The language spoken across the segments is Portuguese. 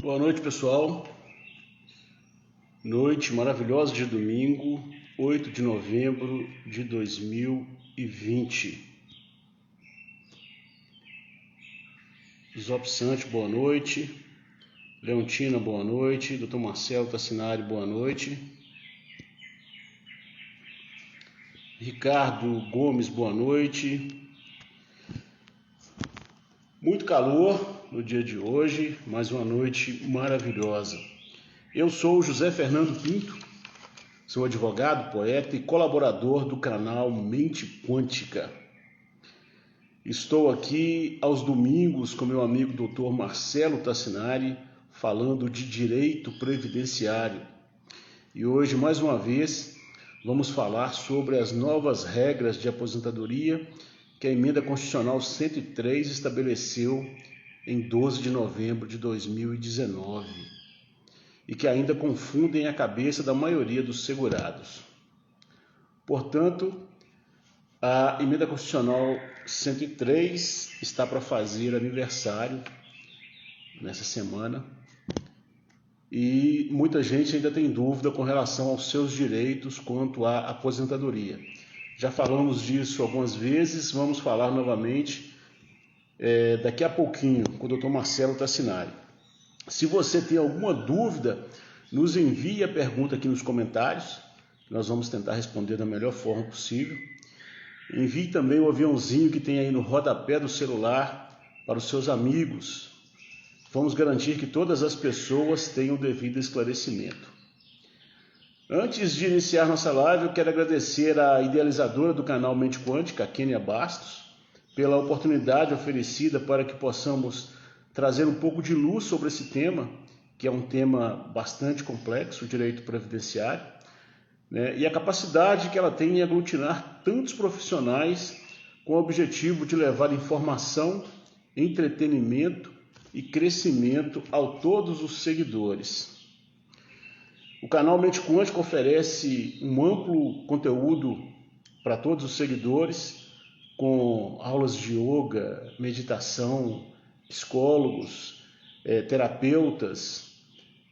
Boa noite, pessoal. Noite maravilhosa de domingo, 8 de novembro de 2020. Zop Sante, boa noite. Leontina, boa noite. Dr. Marcelo Tassinari, boa noite. Ricardo Gomes, boa noite. Muito calor no dia de hoje, mas uma noite maravilhosa. Eu sou o José Fernando Pinto, sou advogado, poeta e colaborador do canal Mente Quântica. Estou aqui aos domingos com meu amigo Dr. Marcelo Tassinari, falando de direito previdenciário. E hoje, mais uma vez, vamos falar sobre as novas regras de aposentadoria que a Emenda Constitucional 103 estabeleceu em 12 de novembro de 2019 e que ainda confundem a cabeça da maioria dos segurados. Portanto, a Emenda Constitucional 103 está para fazer aniversário nessa semana e muita gente ainda tem dúvida com relação aos seus direitos quanto à aposentadoria. Já falamos disso algumas vezes, vamos falar novamente daqui a pouquinho com o Dr. Marcelo Tassinari. Se você tem alguma dúvida, nos envie a pergunta aqui nos comentários, nós vamos tentar responder da melhor forma possível. Envie também o aviãozinho que tem aí no rodapé do celular para os seus amigos. Vamos garantir que todas as pessoas tenham o devido esclarecimento. Antes de iniciar nossa live, eu quero agradecer à idealizadora do canal Mente Quântica, a Kênia Bastos, pela oportunidade oferecida para que possamos trazer um pouco de luz sobre esse tema, que é um tema bastante complexo, o direito previdenciário, né? E a capacidade que ela tem em aglutinar tantos profissionais com o objetivo de levar informação, entretenimento e crescimento a todos os seguidores. O canal Mente Quântica oferece um amplo conteúdo para todos os seguidores, com aulas de yoga, meditação, psicólogos, terapeutas,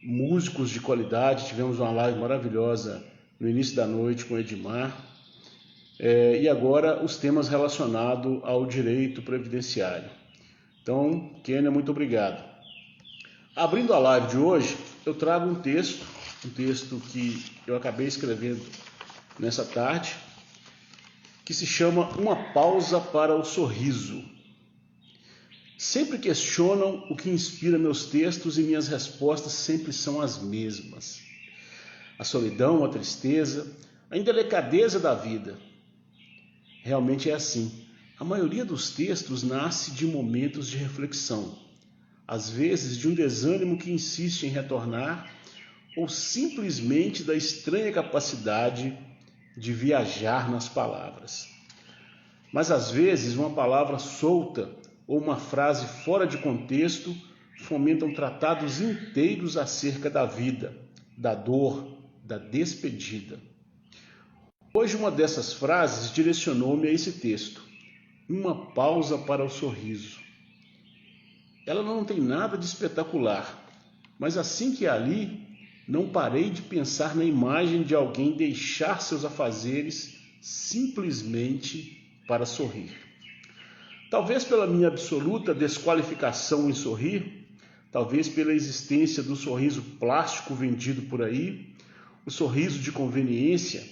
músicos de qualidade. Tivemos uma live maravilhosa no início da noite com o Edmar. E agora os temas relacionados ao direito previdenciário. Então, Kênia, muito obrigado. Abrindo a live de hoje, eu trago um texto que eu acabei escrevendo nessa tarde, que se chama Uma Pausa para o Sorriso. Sempre questionam o que inspira meus textos e minhas respostas sempre são as mesmas. A solidão, a tristeza, a indelicadeza da vida. Realmente é assim. A maioria dos textos nasce de momentos de reflexão, às vezes de um desânimo que insiste em retornar, ou simplesmente da estranha capacidade de viajar nas palavras. Mas às vezes uma palavra solta ou uma frase fora de contexto fomentam tratados inteiros acerca da vida, da dor, da despedida. Hoje uma dessas frases direcionou-me a esse texto, Uma Pausa para o Sorriso. Ela não tem nada de espetacular, mas assim que ali, não parei de pensar na imagem de alguém deixar seus afazeres simplesmente para sorrir. Talvez pela minha absoluta desqualificação em sorrir, talvez pela existência do sorriso plástico vendido por aí, o sorriso de conveniência,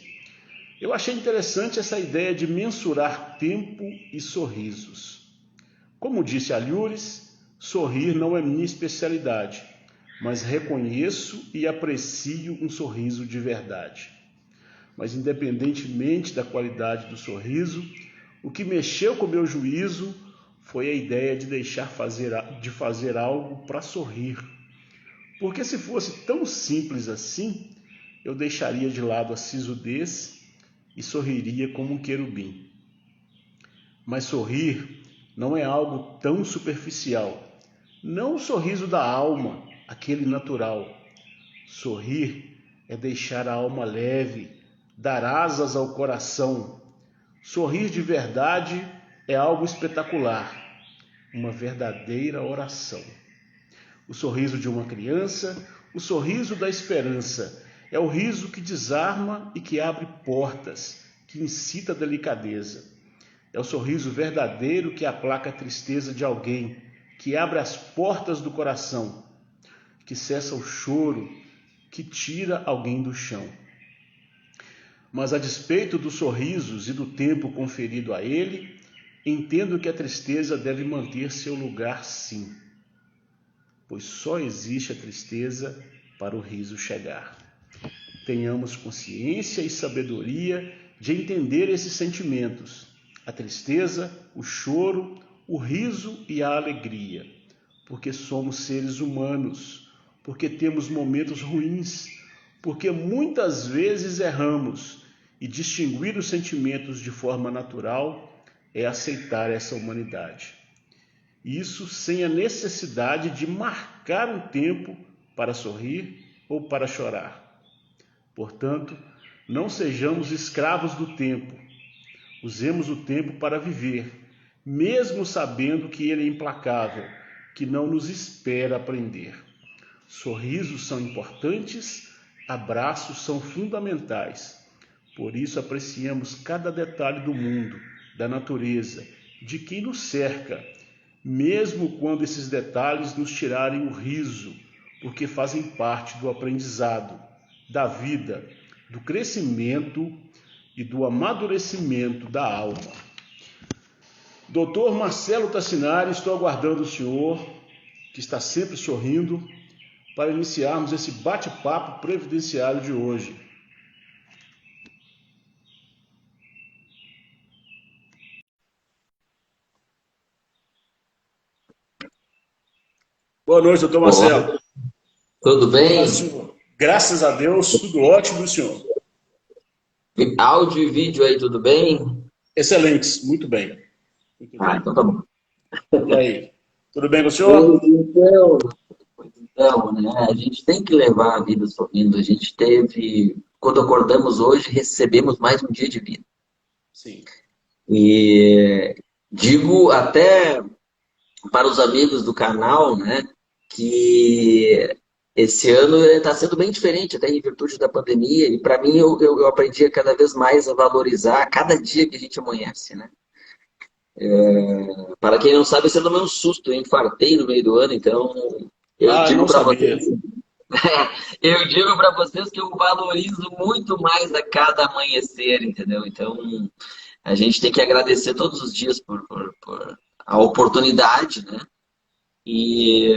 eu achei interessante essa ideia de mensurar tempo e sorrisos. Como disse Alhures, sorrir não é minha especialidade, mas reconheço e aprecio um sorriso de verdade. Mas independentemente da qualidade do sorriso, o que mexeu com meu juízo foi a ideia de fazer algo para sorrir. Porque se fosse tão simples assim, eu deixaria de lado a sisudez e sorriria como um querubim. Mas sorrir não é algo tão superficial. Não o sorriso da alma, aquele natural. Sorrir é deixar a alma leve, dar asas ao coração. Sorrir de verdade é algo espetacular, uma verdadeira oração. o sorriso de uma criança, o sorriso da esperança. É o riso que desarma e que abre portas, que incita a delicadeza. É o sorriso verdadeiro que aplaca a tristeza de alguém, que abre as portas do coração, que cessa o choro, que tira alguém do chão. Mas a despeito dos sorrisos e do tempo conferido a ele, entendo que a tristeza deve manter seu lugar sim, pois só existe a tristeza para o riso chegar. Tenhamos consciência e sabedoria de entender esses sentimentos, a tristeza, o choro, o riso e a alegria, porque somos seres humanos, porque temos momentos ruins, porque muitas vezes erramos, e distinguir os sentimentos de forma natural é aceitar essa humanidade. Isso sem a necessidade de marcar um tempo para sorrir ou para chorar. Portanto, não sejamos escravos do tempo. Usemos o tempo para viver, mesmo sabendo que ele é implacável, que não nos espera aprender. Sorrisos são importantes, abraços são fundamentais. Por isso apreciamos cada detalhe do mundo, da natureza, de quem nos cerca, mesmo quando esses detalhes nos tirarem o riso, porque fazem parte do aprendizado, da vida, do crescimento e do amadurecimento da alma. Doutor Marcelo Tassinari, estou aguardando o senhor, que está sempre sorrindo, para iniciarmos esse bate-papo previdenciário de hoje. Boa noite, doutor Marcelo. Tudo bem? Graças a Deus, tudo ótimo, senhor. Áudio e vídeo aí, tudo bem? Excelentes, muito bem. Muito bem. Então tá bom. E aí, tudo bem com o senhor? Então, né, a gente tem que levar a vida sorrindo. A gente teve, quando acordamos hoje, recebemos mais um dia de vida. Sim. E digo até para os amigos do canal, né, que esse ano está sendo bem diferente, até em virtude da pandemia. E para mim, eu aprendi cada vez mais a valorizar cada dia que a gente amanhece, né? Para quem não sabe, esse ano é um susto. Eu infartei no meio do ano, então eu Ah, eu digo não para sabia. vocês, eu digo para vocês que eu valorizo muito mais a cada amanhecer, entendeu? Então a gente tem que agradecer todos os dias por a oportunidade, né? E,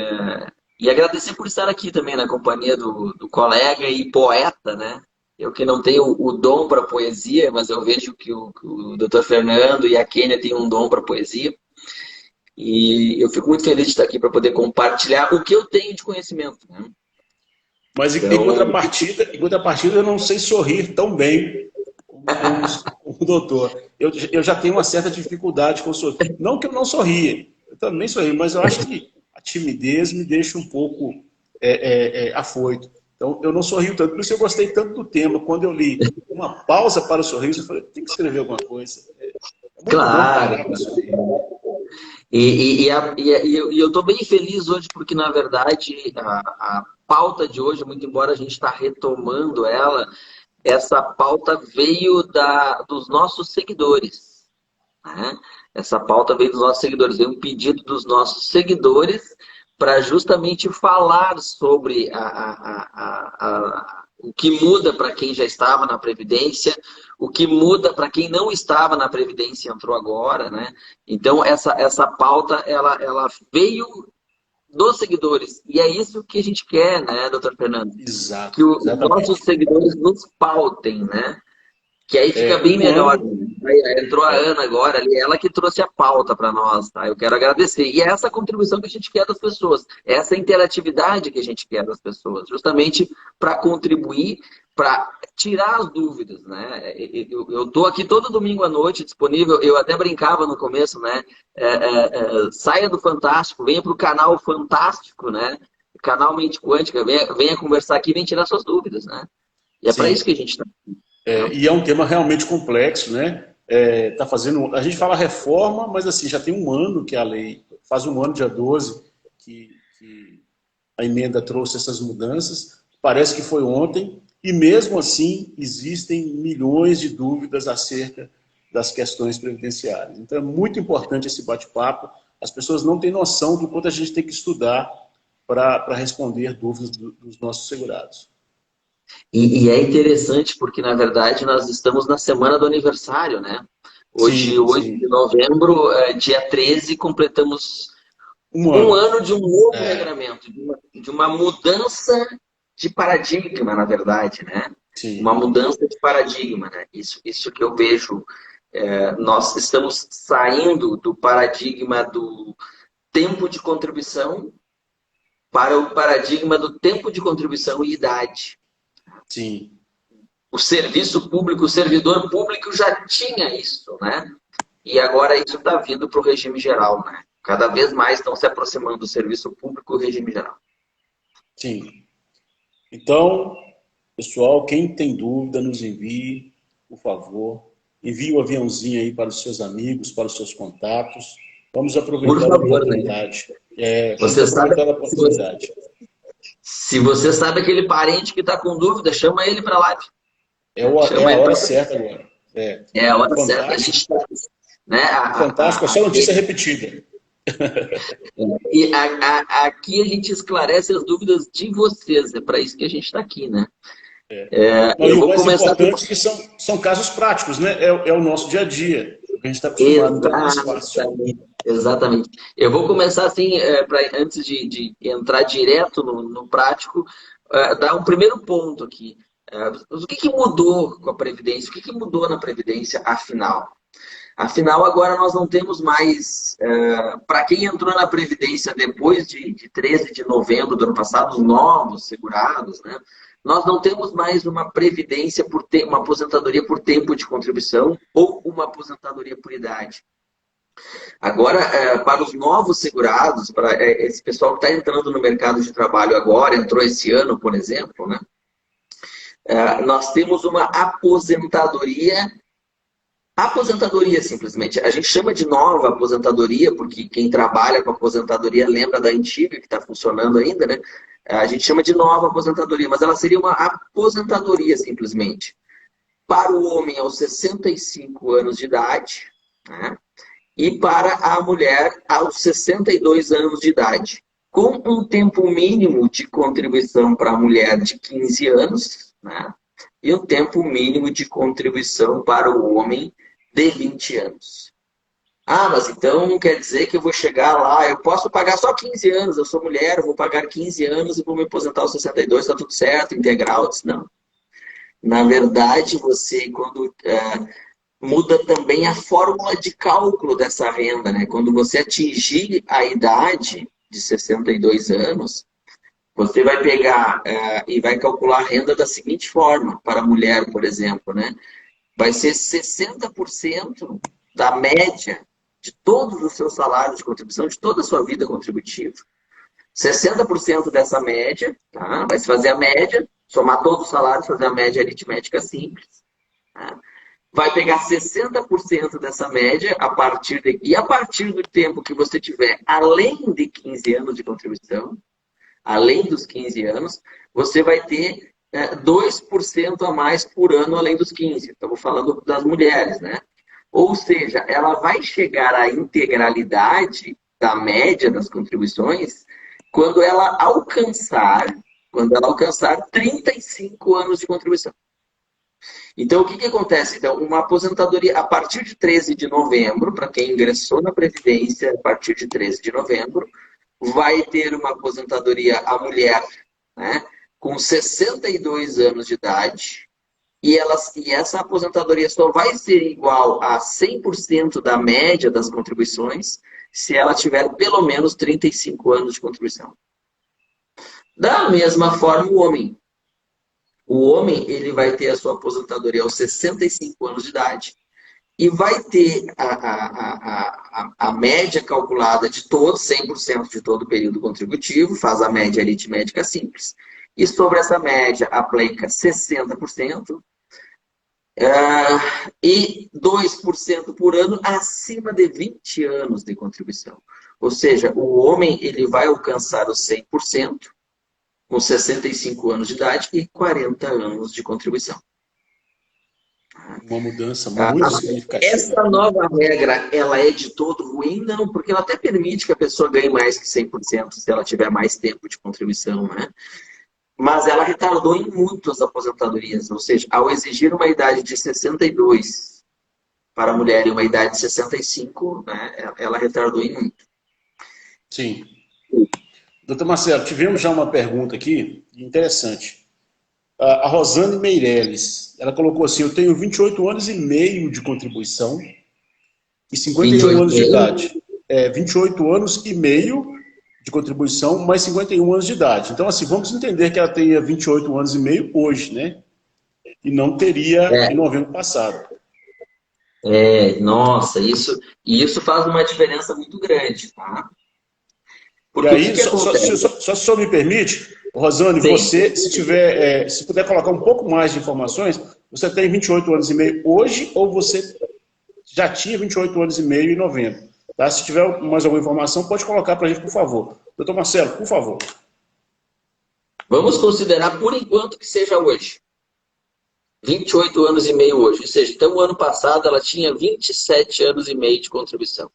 e agradecer por estar aqui também na companhia do colega e poeta, né? Eu que não tenho o dom para poesia, mas eu vejo que o Dr. Fernando e a Kênia têm um dom para poesia. E eu fico muito feliz de estar aqui para poder compartilhar o que eu tenho de conhecimento, né? Mas Então, em contrapartida, eu não sei sorrir tão bem como o doutor. Eu já tenho uma certa dificuldade com o sorriso. Não que eu não sorria, eu também sorri, mas eu acho que a timidez me deixa um pouco afoito. Então, eu não sorrio tanto. Por isso eu gostei tanto do tema. Quando eu li Uma Pausa para o Sorriso, eu falei, tem que escrever alguma coisa. É muito bom claro. parar para sorrir. E eu estou bem feliz hoje porque, na verdade, a pauta de hoje, muito embora a gente está retomando ela, essa pauta veio dos nossos seguidores, né? Essa pauta veio dos nossos seguidores, veio um pedido dos nossos seguidores para justamente falar sobre o que muda para quem já estava na Previdência, o que muda para quem não estava na Previdência e entrou agora, né? Então, essa pauta, ela veio dos seguidores. E é isso que a gente quer, né, doutor Fernando? Exato, Que os nossos exatamente. seguidores nos pautem, né? Que aí fica bem Um melhor. ano. Entrou a Ana agora ali, ela que trouxe a pauta para nós, tá? Eu quero agradecer. E é essa contribuição que a gente quer das pessoas, essa interatividade que a gente quer das pessoas, justamente para contribuir, para tirar as dúvidas, né? Eu tô aqui todo domingo à noite disponível. Eu até brincava no começo, né? Saia do Fantástico, venha para o canal Fantástico, né? Canal Mente Quântica, venha conversar aqui, venha tirar suas dúvidas, né? E é para isso Sim. que a gente está. E é um tema realmente complexo, né? Tá fazendo, a gente fala reforma, mas assim, já tem um ano que a lei, faz um ano, dia 12, que a emenda trouxe essas mudanças, parece que foi ontem, e mesmo assim existem milhões de dúvidas acerca das questões previdenciárias. Então é muito importante esse bate-papo, as pessoas não têm noção do quanto a gente tem que estudar para responder dúvidas dos nossos segurados. E é interessante porque, na verdade, nós estamos na semana do aniversário, né? Hoje, Sim, 8 de sim. novembro, dia 13, completamos Um um ano. ano de um novo É, regramento, de uma mudança de paradigma, na verdade, né? Uma sim, mudança de paradigma, né? Isso que eu vejo. Nós estamos saindo do paradigma do tempo de contribuição para o paradigma do tempo de contribuição e idade. sim. O serviço público, o servidor público já tinha isso, né? E agora isso está vindo para o regime geral, né? Cada vez mais estão se aproximando do serviço público e o regime geral. Sim. Então, pessoal, quem tem dúvida, nos envie, por favor. Envie o aviãozinho aí para os seus amigos, para os seus contatos. Vamos Por aproveitar a favor, né? oportunidade. Vamos Você sabe, aproveitar a se você, oportunidade. se você sabe aquele parente que está com dúvida, chama ele para lá. Né? É Chama a ele hora para. certa agora. É a O hora certa. A gente fantástico, está. Né? o fantástico é só notícia repetida. Aqui a gente esclarece as dúvidas de vocês. É para isso que a gente está aqui, né? Não, e Eu o vou mais começar com. importante é que são casos práticos, né? É o nosso dia a dia. O que a gente está acostumado, então é mais fácil. Exatamente, exatamente. Eu vou começar assim, antes de entrar direto no prático, dar um primeiro ponto aqui. O que mudou com a Previdência? O que mudou na Previdência, afinal? Afinal, agora nós não temos mais, para quem entrou na Previdência depois de 13 de novembro do ano passado, os novos segurados, né? Nós não temos mais uma previdência uma aposentadoria por tempo de contribuição ou uma aposentadoria por idade. Agora, para os novos segurados, para esse pessoal que está entrando no mercado de trabalho agora, entrou esse ano, por exemplo, né? Nós temos uma aposentadoria, simplesmente. A gente chama de nova aposentadoria, porque quem trabalha com aposentadoria lembra da antiga, que está funcionando ainda, né? A gente chama de nova aposentadoria, mas ela seria uma aposentadoria, simplesmente. Para o homem aos 65 anos de idade, né? E para a mulher aos 62 anos de idade, com um tempo mínimo de contribuição para a mulher de 15 anos, né? E um tempo mínimo de contribuição para o homem de 20 anos. Ah, mas então quer dizer que eu vou chegar lá, eu posso pagar só 15 anos, eu sou mulher, eu vou pagar 15 anos e vou me aposentar aos 62, está tudo certo, integral? Não. Na verdade, você, quando muda também a fórmula de cálculo dessa renda, né? Quando você atingir a idade de 62 anos, você vai pegar e vai calcular a renda da seguinte forma, para a mulher, por exemplo, né? Vai ser 60% da média de todos os seus salários de contribuição, de toda a sua vida contributiva. 60% dessa média, tá? Vai se fazer a média, somar todos os salários, fazer a média aritmética simples. Tá? Vai pegar 60% dessa média e a partir do tempo que você tiver além de 15 anos de contribuição, além dos 15 anos, você vai ter 2% a mais por ano além dos 15. Estamos falando das mulheres, né? Ou seja, ela vai chegar à integralidade da média das contribuições quando ela alcançar 35 anos de contribuição. Então, o que acontece? Então, uma aposentadoria a partir de 13 de novembro, para quem ingressou na Previdência a partir de 13 de novembro, vai ter uma aposentadoria a mulher, né, com 62 anos de idade, e essa aposentadoria só vai ser igual a 100% da média das contribuições se ela tiver pelo menos 35 anos de contribuição. Da mesma forma, o homem. O homem ele vai ter a sua aposentadoria aos 65 anos de idade e vai ter a média calculada de todo, 100% de todo o período contributivo, faz a média aritmética simples. E sobre essa média aplica 60% e 2% por ano acima de 20 anos de contribuição. Ou seja, o homem ele vai alcançar os 100%, com 65 anos de idade e 40 anos de contribuição. Uma mudança Ah, muito significativa. essa nova regra, ela é de todo ruim? Não, porque ela até permite que a pessoa ganhe mais que 100% se ela tiver mais tempo de contribuição, né? Mas ela retardou em muito as aposentadorias, ou seja, ao exigir uma idade de 62 para a mulher e uma idade de 65, né, ela retardou em muito. Sim. Doutor Marcelo, tivemos já uma pergunta aqui, interessante. A Rosane Meirelles, ela colocou assim, eu tenho 28 anos e meio de contribuição e 51 anos de 28,5? idade. 28 anos e meio de contribuição, mais 51 anos de idade. Então, assim, vamos entender que ela tenha 28 anos e meio hoje, né? E não teria em novembro passado. Nossa, isso faz uma diferença muito grande, tá? E Porque o que aí, que acontece? só se o senhor me permite, Rosane, Sim. você, se puder colocar um pouco mais de informações, você tem 28 anos e meio hoje ou você já tinha 28 anos e meio em novembro? Tá? Se tiver mais alguma informação, pode colocar para a gente, por favor. Doutor Marcelo, por favor. Vamos considerar por enquanto que seja hoje. 28 anos e meio hoje. Ou seja, então o ano passado ela tinha 27 anos e meio de contribuição.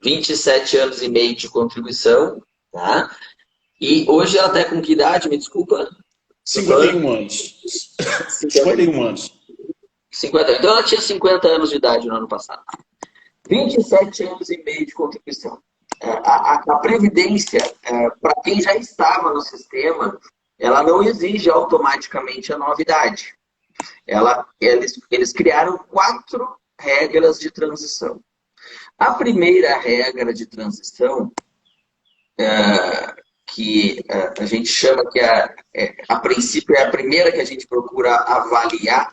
27 anos e meio de contribuição, tá? E hoje ela está com que idade? Me desculpa. 51 anos. 51 anos. 50. Então ela tinha 50 anos de idade no ano passado. 27 anos e meio de contribuição. A Previdência, para quem já estava no sistema, ela não exige automaticamente a novidade. Eles criaram 4 regras de transição. A primeira regra de transição, que a gente chama que a princípio é a primeira que a gente procura avaliar,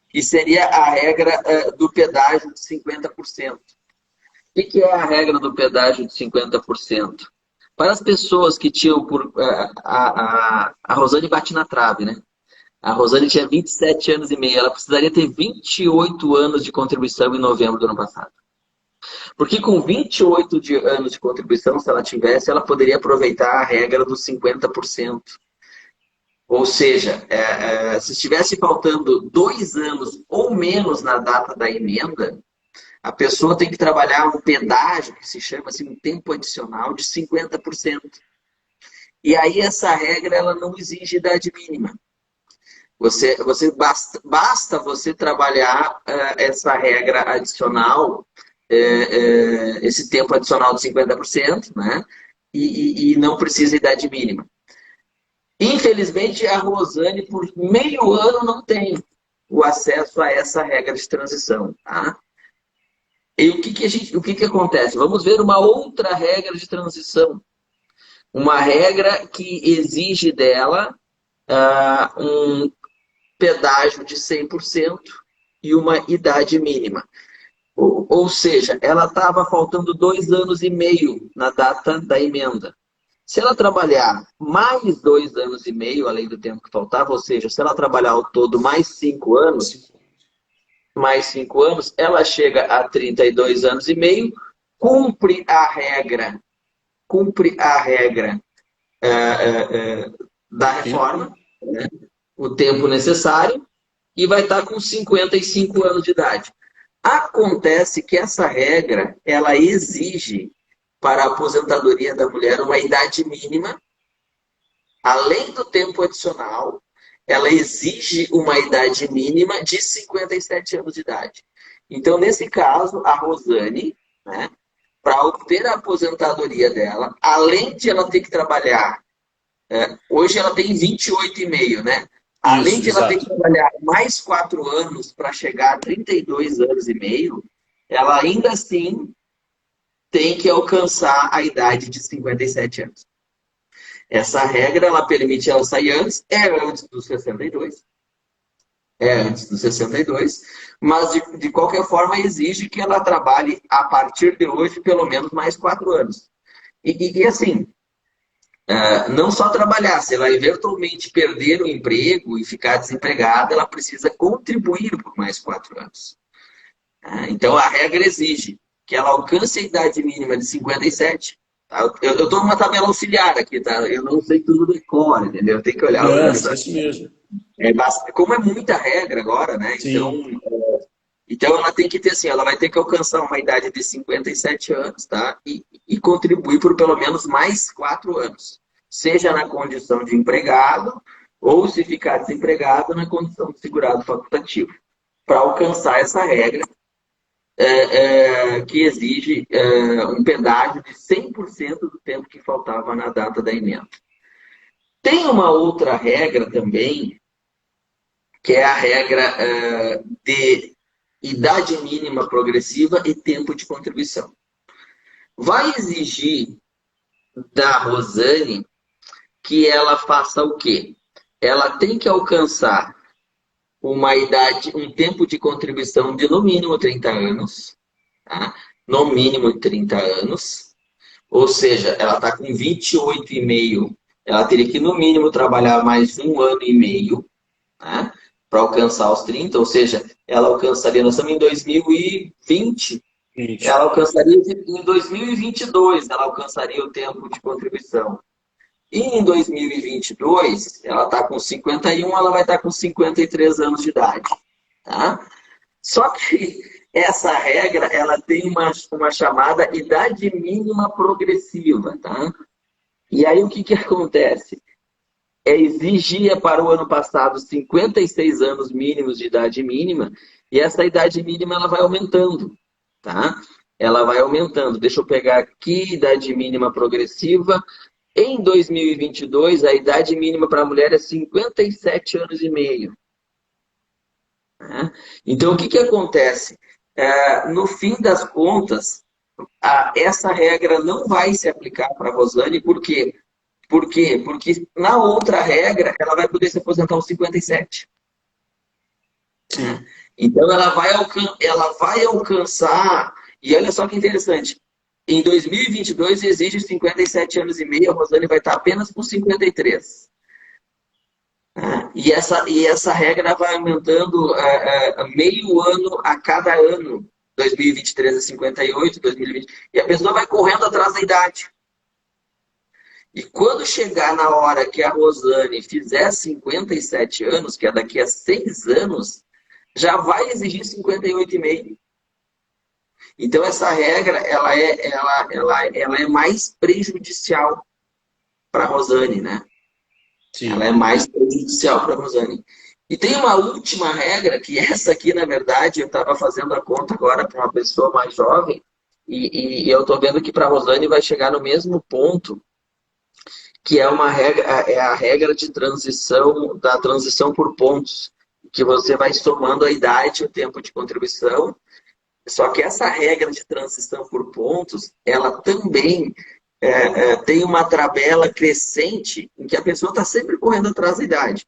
que seria a regra do pedágio de 50%. O que é a regra do pedágio de 50%? Para as pessoas que tinham a Rosane bate na trave, né? A Rosane tinha 27 anos e meio, ela precisaria ter 28 anos de contribuição em novembro do ano passado. Porque com 28 anos de contribuição, se ela tivesse, ela poderia aproveitar a regra dos 50%. Ou seja, se estivesse faltando 2 anos ou menos na data da emenda, a pessoa tem que trabalhar um pedágio, que se chama assim, um tempo adicional de 50%. E aí essa regra ela não exige idade mínima. Basta você trabalhar essa regra adicional, esse tempo adicional de 50%, né? E não precisa idade mínima. Infelizmente, a Rosane, por meio ano, não tem o acesso a essa regra de transição. Tá? E o que acontece? Vamos ver uma outra regra de transição. Uma regra que exige dela um pedágio de 100% e uma idade mínima. Ou seja, ela estava faltando 2 anos e meio na data da emenda. Se ela trabalhar mais 2 anos e meio, além do tempo que faltava, ou seja, se ela trabalhar ao todo mais 5 anos, ela chega a 32 anos e meio, cumpre a regra da reforma, né? O tempo necessário, e vai estar com 55 anos de idade. Acontece que essa regra, ela exige para a aposentadoria da mulher uma idade mínima, além do tempo adicional, ela exige uma idade mínima de 57 anos de idade. Então, nesse caso, a Rosane, né, para obter a aposentadoria dela, além de ela ter que trabalhar, hoje ela tem 28,5, né? Além de ela ter que trabalhar mais 4 anos para chegar a 32 anos e meio, ela ainda assim tem que alcançar a idade de 57 anos. Essa regra, ela permite ela sair antes dos 62. Antes dos 62. Mas, de qualquer forma, exige que ela trabalhe, a partir de hoje, pelo menos mais 4 anos. E assim, não só trabalhar, se ela eventualmente perder o emprego e ficar desempregada, ela precisa contribuir por mais 4 anos. Então, a regra exige que ela alcance a idade mínima de 57, Tá? Eu estou numa tabela auxiliar aqui, tá? Eu não sei tudo decora, entendeu? Tem que olhar Não, mas é essa. isso mesmo. Como é muita regra agora, né? Sim, Então ela tem que ter assim, ela vai ter que alcançar uma idade de 57 anos, tá? E contribuir por pelo menos mais 4 anos. Seja na condição de empregado, ou se ficar desempregado, na condição de segurado facultativo. Para alcançar essa regra, que exige um pedágio de 100% do tempo que faltava na data da emenda. Tem uma outra regra também, que é a regra de idade mínima progressiva e tempo de contribuição. Vai exigir da Rosane que ela faça o quê? Ela tem que alcançar uma idade, um tempo de contribuição de no mínimo 30 anos, tá? No mínimo 30 anos, ou seja, ela está com 28,5, ela teria que no mínimo trabalhar mais 1 ano e meio, né? Para alcançar os 30, ou seja, ela alcançaria, nós estamos em 2020, 20. ela alcançaria em 2022, ela alcançaria o tempo de contribuição. E em 2022, ela está com 51, ela vai estar com 53 anos de idade. Tá? Só que essa regra ela tem uma chamada idade mínima progressiva. Tá? E aí o que acontece? Exigia para o ano passado 56 anos mínimos de idade mínima, e essa idade mínima ela vai aumentando. Tá? Ela vai aumentando. Deixa eu pegar aqui, idade mínima progressiva. Em 2022, a idade mínima para a mulher é 57 anos e meio. Né? Então, o que acontece? No fim das contas, essa regra não vai se aplicar para a Rosane, por quê? Porque na outra regra, ela vai poder se aposentar aos 57. Sim. Então, ela vai alcançar. E olha só que interessante. Em 2022, exige 57 anos e meio, a Rosane vai estar apenas com 53. E essa regra vai aumentando meio ano a cada ano. 2023 é 58, 2020. E a pessoa vai correndo atrás da idade. E quando chegar na hora que a Rosane fizer 57 anos, que é daqui a 6 anos, já vai exigir 58,5. Então, essa regra ela é mais prejudicial para a Rosane, né? Ela é Sim. mais prejudicial para a Rosane. E tem uma última regra, que essa aqui, na verdade, eu estava fazendo a conta agora para uma pessoa mais jovem, e eu estou vendo que para a Rosane vai chegar no mesmo ponto, que é uma regra, é a regra de transição, da transição por pontos, que você vai somando a idade e o tempo de contribuição. Só que essa regra de transição por pontos, ela também tem uma tabela crescente em que a pessoa está sempre correndo atrás da idade.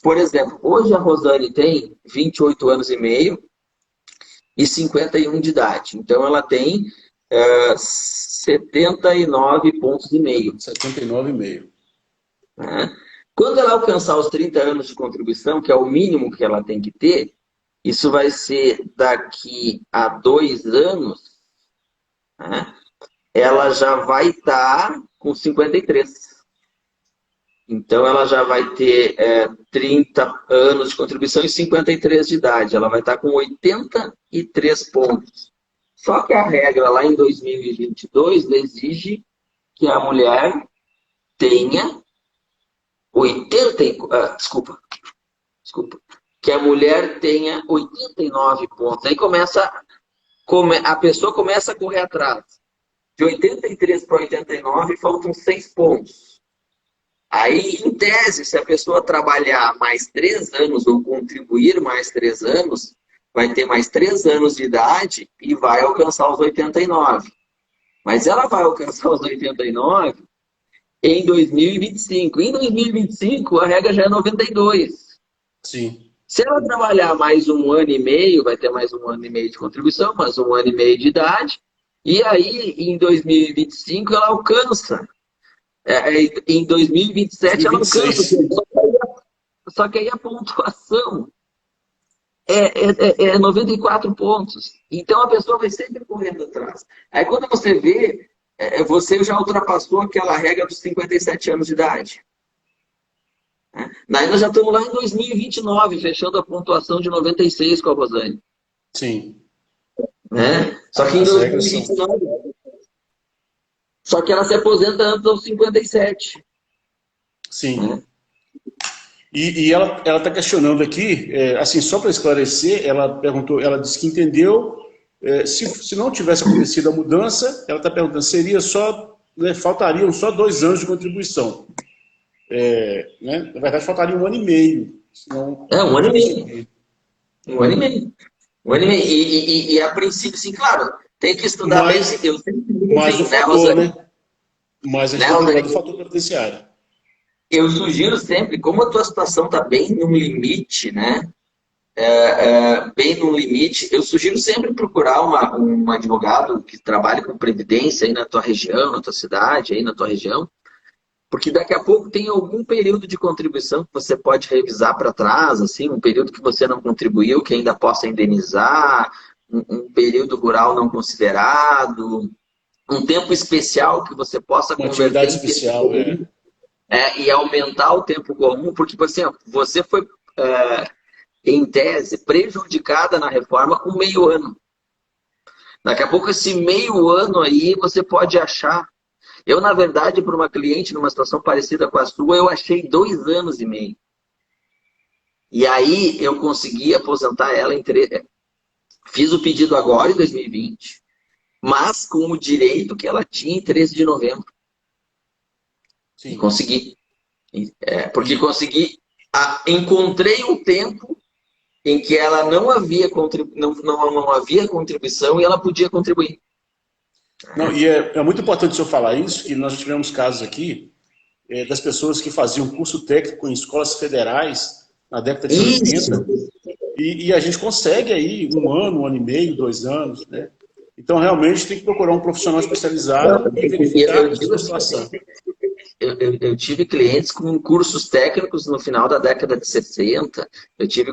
Por exemplo, hoje a Rosane tem 28 anos e meio e 51 de idade. Então, ela tem 79 pontos e meio. 79,5. Né? Quando ela alcançar os 30 anos de contribuição, que é o mínimo que ela tem que ter, isso vai ser daqui a 2 anos, né? Ela já vai estar com 53. Então, ela já vai ter 30 anos de contribuição e 53 de idade. Ela vai estar com 83 pontos. Só que a regra lá em 2022 exige que a mulher tenha desculpa, que a mulher tenha 89 pontos. Aí a pessoa começa a correr atrás. De 83 para 89, faltam 6 pontos. Aí, em tese, se a pessoa trabalhar mais 3 anos ou contribuir mais 3 anos, vai ter mais 3 anos de idade e vai alcançar os 89. Mas ela vai alcançar os 89 em 2025. Em 2025, a regra já é 92. Sim. Se ela trabalhar mais 1 ano e meio, vai ter mais 1 ano e meio de contribuição, mais 1 ano e meio de idade. E aí, em 2025, ela alcança. Em 2027, ela alcança. 2026. Só que aí a pontuação é 94 pontos. Então, a pessoa vai sempre correndo atrás. Aí, quando você vê, você já ultrapassou aquela regra dos 57 anos de idade. Né? Daí nós já estamos lá em 2029, fechando a pontuação de 96 com a Rosane. Sim. Né? Só que em As regras são. 2029, só que ela se aposenta antes dos 57. Sim. Né? E ela está questionando aqui, assim, só para esclarecer, ela perguntou, ela disse que entendeu, se não tivesse acontecido a mudança, ela está perguntando, seria só, né, faltariam só 2 anos de contribuição. Né? Na verdade, faltaria 1 ano e meio. Senão, 1 ano e meio. 1 ano e meio. 1 ano e meio. E a princípio, sim, claro, tem que estudar bem. Eu sempre digo Mas o assim, né, fator, Rosane? né? Mas a gente Né, tem que lembrar Rosane? do fator previdenciário. Eu sugiro sempre, como a tua situação está bem no limite, né? Bem no limite, eu sugiro sempre procurar um advogado que trabalhe com previdência aí na tua região, na tua cidade, aí na tua região, porque daqui a pouco tem algum período de contribuição que você pode revisar para trás, assim, um período que você não contribuiu, que ainda possa indenizar, um período rural não considerado, um tempo especial que você possa Uma converter atividade em tempo especial, comum, e aumentar o tempo comum, porque, por exemplo, você foi, em tese, prejudicada na reforma com meio ano. Daqui a pouco, esse meio ano aí, você pode achar. Eu, na verdade, para uma cliente numa situação parecida com a sua, eu achei 2 anos e meio. E aí, eu consegui aposentar ela Fiz o pedido agora, em 2020, mas com o direito que ela tinha em 13 de novembro. E sim. consegui. Porque E, consegui. Encontrei um tempo em que ela não havia contribuição e ela podia contribuir. não, e é muito importante o senhor falar isso, que nós já tivemos casos aqui das pessoas que faziam curso técnico em escolas federais na década de Isso. 80 e a gente consegue aí 1 ano, 1 ano e meio, 2 anos, né? Então, realmente, tem que procurar um profissional especializado e Eu verificar a digo sua assim, situação. eu tive clientes com cursos técnicos no final da década de 60. Eu tive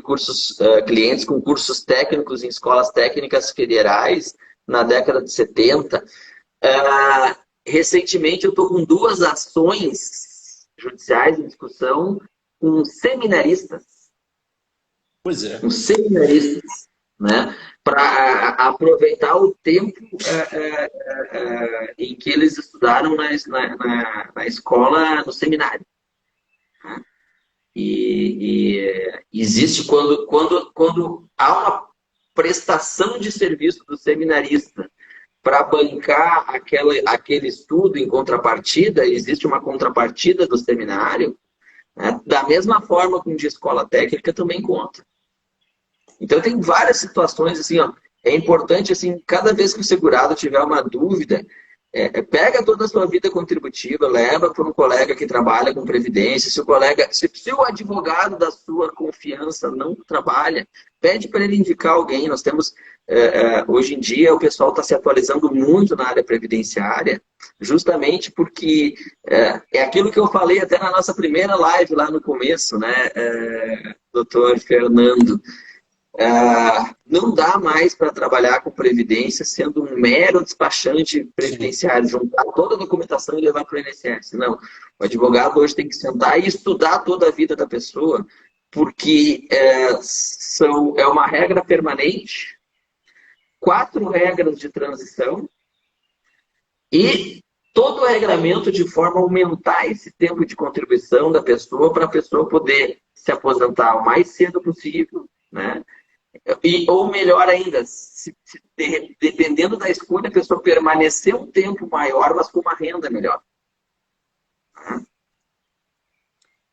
clientes com cursos técnicos em escolas técnicas federais na década de 70. Recentemente, eu estou com 2 ações judiciais em discussão com seminaristas. Pois é. Né? Para aproveitar o tempo em que eles estudaram na escola, no seminário. Né? Existe quando há uma prestação de serviço do seminarista para bancar aquele estudo em contrapartida, existe uma contrapartida do seminário, né? Da mesma forma com de escola técnica também conta. Então, tem várias situações, assim, ó, é importante, assim, cada vez que o segurado tiver uma dúvida, pega toda a sua vida contributiva, leva para um colega que trabalha com previdência. Se o advogado da sua confiança não trabalha, pede para ele indicar alguém. Nós temos, hoje em dia, o pessoal está se atualizando muito na área previdenciária, justamente porque é aquilo que eu falei até na nossa primeira live lá no começo, né, doutor Fernando? Não dá mais para trabalhar com previdência sendo um mero despachante Sim. previdenciário, juntar toda a documentação e levar para o INSS. Não. O advogado hoje tem que sentar e estudar toda a vida da pessoa, porque é uma regra permanente, 4 regras de transição e todo o regramento de forma a aumentar esse tempo de contribuição da pessoa para a pessoa poder se aposentar o mais cedo possível, né? Ou melhor ainda, dependendo da escolha, a pessoa permanecer um tempo maior, mas com uma renda melhor.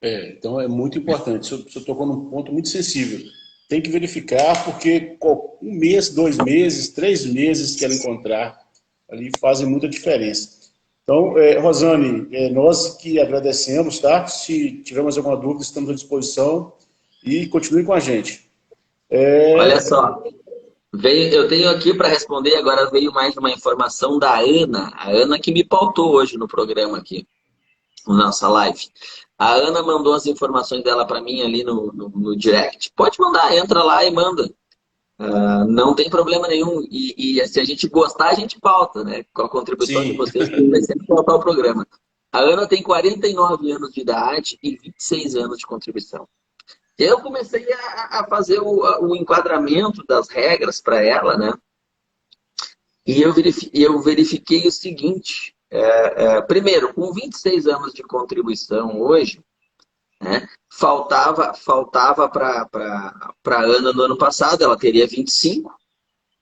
Então, é muito importante. O senhor tocou num ponto muito sensível. Tem que verificar, porque 1 mês, 2 meses, 3 meses que ela encontrar ali fazem muita diferença. Então, Rosane, nós que agradecemos, tá? Se tivermos alguma dúvida, estamos à disposição e continue com a gente. Olha só, eu tenho aqui para responder, agora veio mais uma informação da Ana, a Ana que me pautou hoje no programa aqui, na nossa live. A Ana mandou as informações dela para mim ali no direct. Pode mandar, entra lá e manda. Não tem problema nenhum. E se a gente gostar, a gente pauta, né? Com a contribuição de Sim. vocês, que vai sempre pautar o programa. A Ana tem 49 anos de idade e 26 anos de contribuição. E aí eu comecei a fazer o enquadramento das regras para ela, né? E eu verifiquei o seguinte: primeiro, com 26 anos de contribuição hoje, né, faltava para a Ana no ano passado, ela teria 25,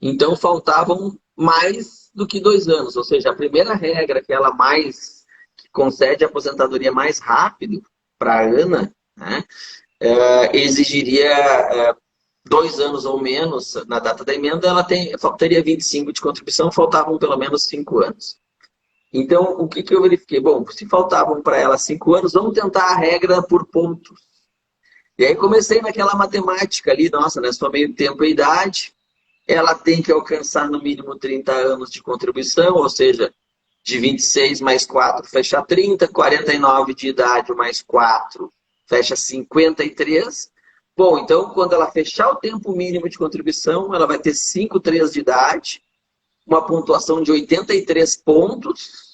então faltavam mais do que 2 anos. Ou seja, a primeira regra que concede a aposentadoria mais rápido para a Ana, né, exigiria 2 anos ou menos na data da emenda, teria 25 de contribuição, faltavam pelo menos 5 anos. Então, o que eu verifiquei? Bom, se faltavam para ela 5 anos, vamos tentar a regra por pontos. E aí comecei naquela matemática ali, nossa, né? Só meio tempo e idade, ela tem que alcançar no mínimo 30 anos de contribuição, ou seja, de 26 mais 4 fecha 30, 49 de idade mais 4 fecha 53. Bom, então quando ela fechar o tempo mínimo de contribuição, ela vai ter 5,3 de idade, uma pontuação de 83 pontos,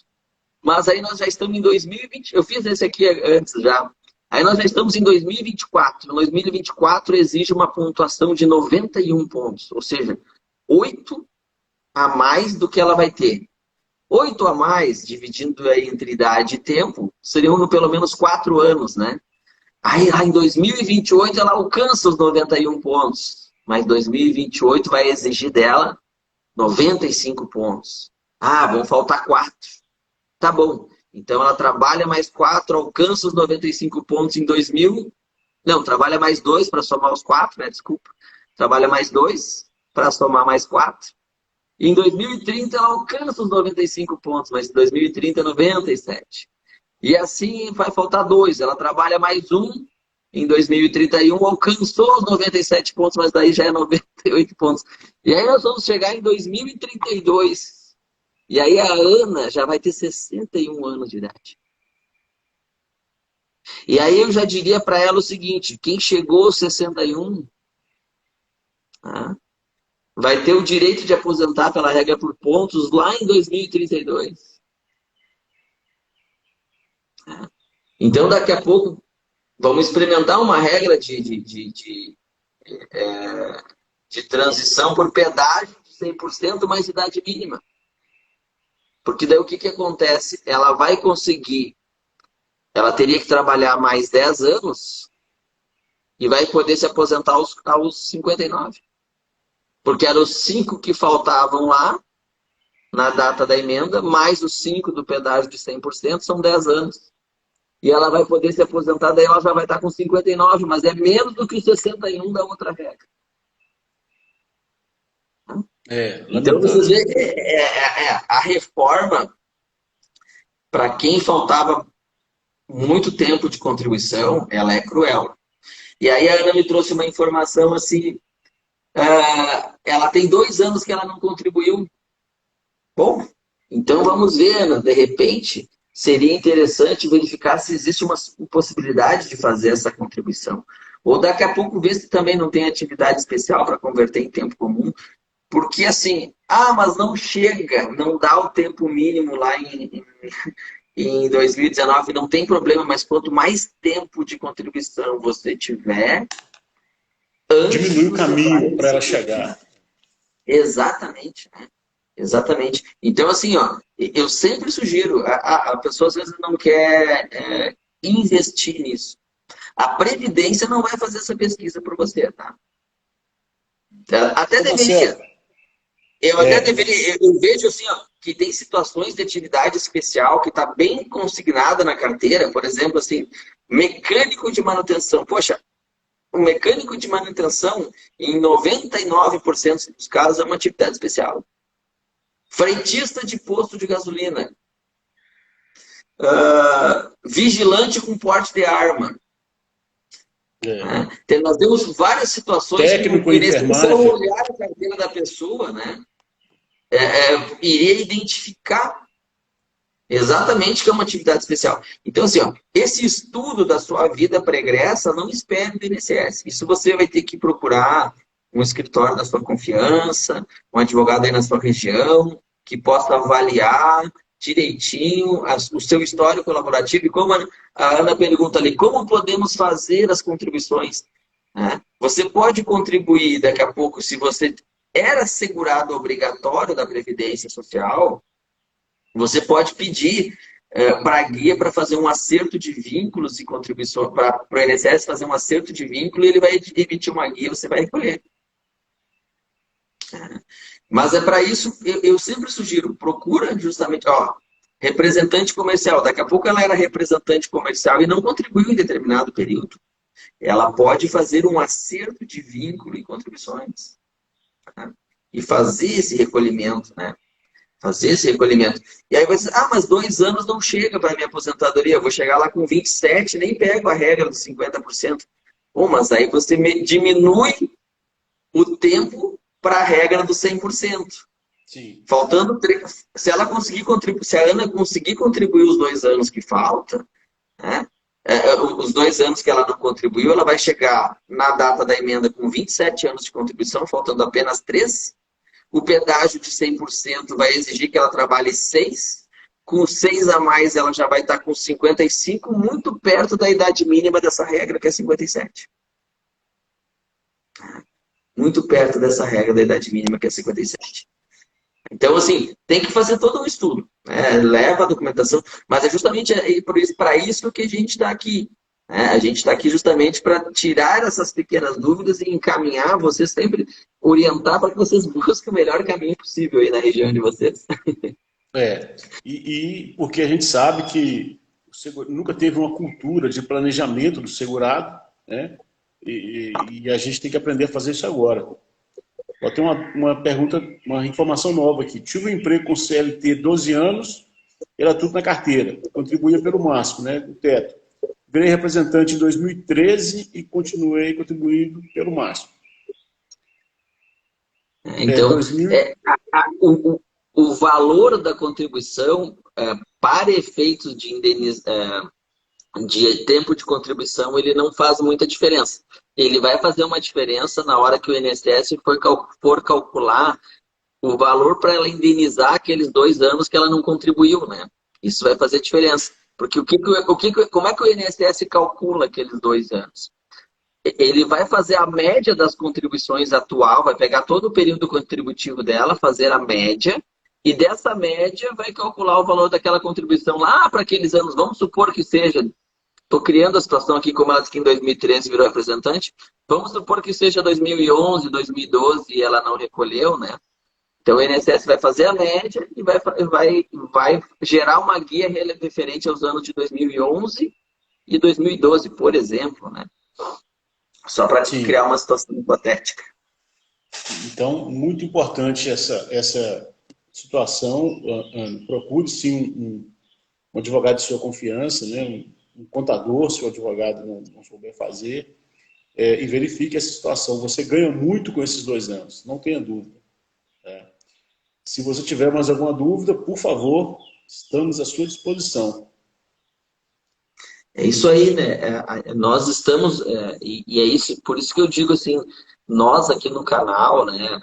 mas aí nós já estamos em 2020. Eu fiz esse aqui antes já. Aí nós já estamos em 2024. Em 2024 exige uma pontuação de 91 pontos, ou seja, 8 a mais do que ela vai ter. 8 a mais, dividindo aí entre idade e tempo, seriam pelo menos 4 anos, né? Aí lá em 2028 ela alcança os 91 pontos, mas 2028 vai exigir dela 95 pontos. Ah, vão faltar 4. Tá bom. Então ela trabalha mais 4, alcança os 95 pontos em 2000. Não, trabalha mais 2 para somar os 4, né? Desculpa. Trabalha mais 2 para somar mais 4. Em 2030 ela alcança os 95 pontos, mas em 2030 97. E assim vai faltar 2. Ela trabalha mais 1. Em 2031 alcançou os 97 pontos, mas daí já é 98 pontos. E aí nós vamos chegar em 2032. E aí a Ana já vai ter 61 anos de idade. E aí eu já diria para ela o seguinte: quem chegou aos 61, tá, vai ter o direito de aposentar pela regra por pontos lá em 2032. Tá? Então daqui a pouco vamos experimentar uma regra de transição por pedágio de 100% mais idade mínima. Porque daí o que acontece? Ela vai conseguir, ela teria que trabalhar mais 10 anos e vai poder se aposentar aos 59. Porque eram os 5 que faltavam lá na data da emenda, mais os 5 do pedágio de 100%, são 10 anos. E ela vai poder se aposentar, daí ela já vai estar com 59, mas é menos do que os 61 da outra regra. Então, vocês veem, a reforma, para quem faltava muito tempo de contribuição, ela é cruel. E aí a Ana me trouxe uma informação assim, ela tem 2 anos que ela não contribuiu. Bom, então vamos ver, Ana, de repente, seria interessante verificar se existe uma possibilidade de fazer essa contribuição. Ou daqui a pouco ver se também não tem atividade especial para converter em tempo comum. Porque assim, mas não chega, não dá o tempo mínimo lá em 2019, não tem problema, mas quanto mais tempo de contribuição você tiver, diminui o caminho para ela chegar. Exatamente, né? Exatamente. Então, assim, ó, eu sempre sugiro, a pessoa às vezes não quer investir nisso. A Previdência não vai fazer essa pesquisa por você, tá? Até deveria. Eu vejo assim, ó, que tem situações de atividade especial que está bem consignada na carteira, por exemplo, assim, mecânico de manutenção. Poxa, o mecânico de manutenção, em 99% dos casos, é uma atividade especial. Frentista de posto de gasolina. Vigilante com porte de arma. Nós temos várias situações técnico que enfermagem. olhar a carteira da pessoa, né? Iria identificar exatamente que é uma atividade especial. Então, assim, ó, esse estudo da sua vida pregressa, não espere do INSS. Isso você vai ter que procurar um escritório da sua confiança, um advogado aí na sua região, que possa avaliar direitinho o seu histórico colaborativo. E como a Ana pergunta ali, como podemos fazer as contribuições? Né? Você pode contribuir daqui a pouco, se você era segurado obrigatório da Previdência Social, você pode pedir para a guia para fazer um acerto de vínculos e contribuições, para o INSS fazer um acerto de vínculo, e ele vai emitir uma guia, você vai recolher. Mas é para isso, eu sempre sugiro, procura justamente, ó, representante comercial. Daqui a pouco ela era representante comercial e não contribuiu em determinado período. Ela pode fazer um acerto de vínculo e contribuições. Tá? E fazer esse recolhimento, né? Fazer esse recolhimento. E aí você, mas 2 anos não chega para a minha aposentadoria, eu vou chegar lá com 27, nem pego a regra dos 50%. Bom, mas aí você diminui o tempo para a regra dos 100%. Sim. Faltando 3, se ela conseguir contribuir, se a Ana conseguir contribuir os 2 anos que faltam, né? Os 2 anos que ela não contribuiu, ela vai chegar na data da emenda com 27 anos de contribuição, faltando apenas 3. O pedágio de 100% vai exigir que ela trabalhe 6. Com 6 a mais, ela já vai estar com 55, muito perto da idade mínima dessa regra, que é 57. Muito perto dessa regra da idade mínima, que é 57. Então, assim, tem que fazer todo um estudo, né? Leva a documentação, mas é justamente para isso que a gente está aqui. Né? A gente está aqui justamente para tirar essas pequenas dúvidas e encaminhar vocês, sempre orientar para que vocês busquem o melhor caminho possível aí na região de vocês. E porque a gente sabe que nunca teve uma cultura de planejamento do segurado, né? E a gente tem que aprender a fazer isso agora. Tem uma pergunta, uma informação nova aqui. Tive um emprego com CLT 12 anos, era tudo na carteira, contribuía pelo máximo, né, o teto. Virei representante em 2013 e continuei contribuindo pelo máximo. Então, o valor da contribuição para efeitos de tempo de contribuição, ele não faz muita diferença. Ele vai fazer uma diferença na hora que o INSS for calcular o valor para ela indenizar aqueles 2 anos que ela não contribuiu, né? Isso vai fazer diferença. Porque como é que o INSS calcula aqueles 2 anos? Ele vai fazer a média das contribuições atual, vai pegar todo o período contributivo dela, fazer a média, e dessa média vai calcular o valor daquela contribuição lá para aqueles anos. Vamos supor que seja, estou criando a situação aqui, como ela disse que em 2013 virou representante, vamos supor que seja 2011, 2012 e ela não recolheu, né? Então o INSS vai fazer a média e vai gerar uma guia referente aos anos de 2011 e 2012, por exemplo, né? Só para criar uma situação hipotética. Então, muito importante essa situação. Procure sim um advogado de sua confiança, né? Um contador, se o advogado não souber fazer, e verifique essa situação. Você ganha muito com esses 2 anos, não tenha dúvida. Se você tiver mais alguma dúvida, por favor, estamos à sua disposição. É isso aí, né? Nós estamos, e é isso, por isso que eu digo assim, nós aqui no canal, né?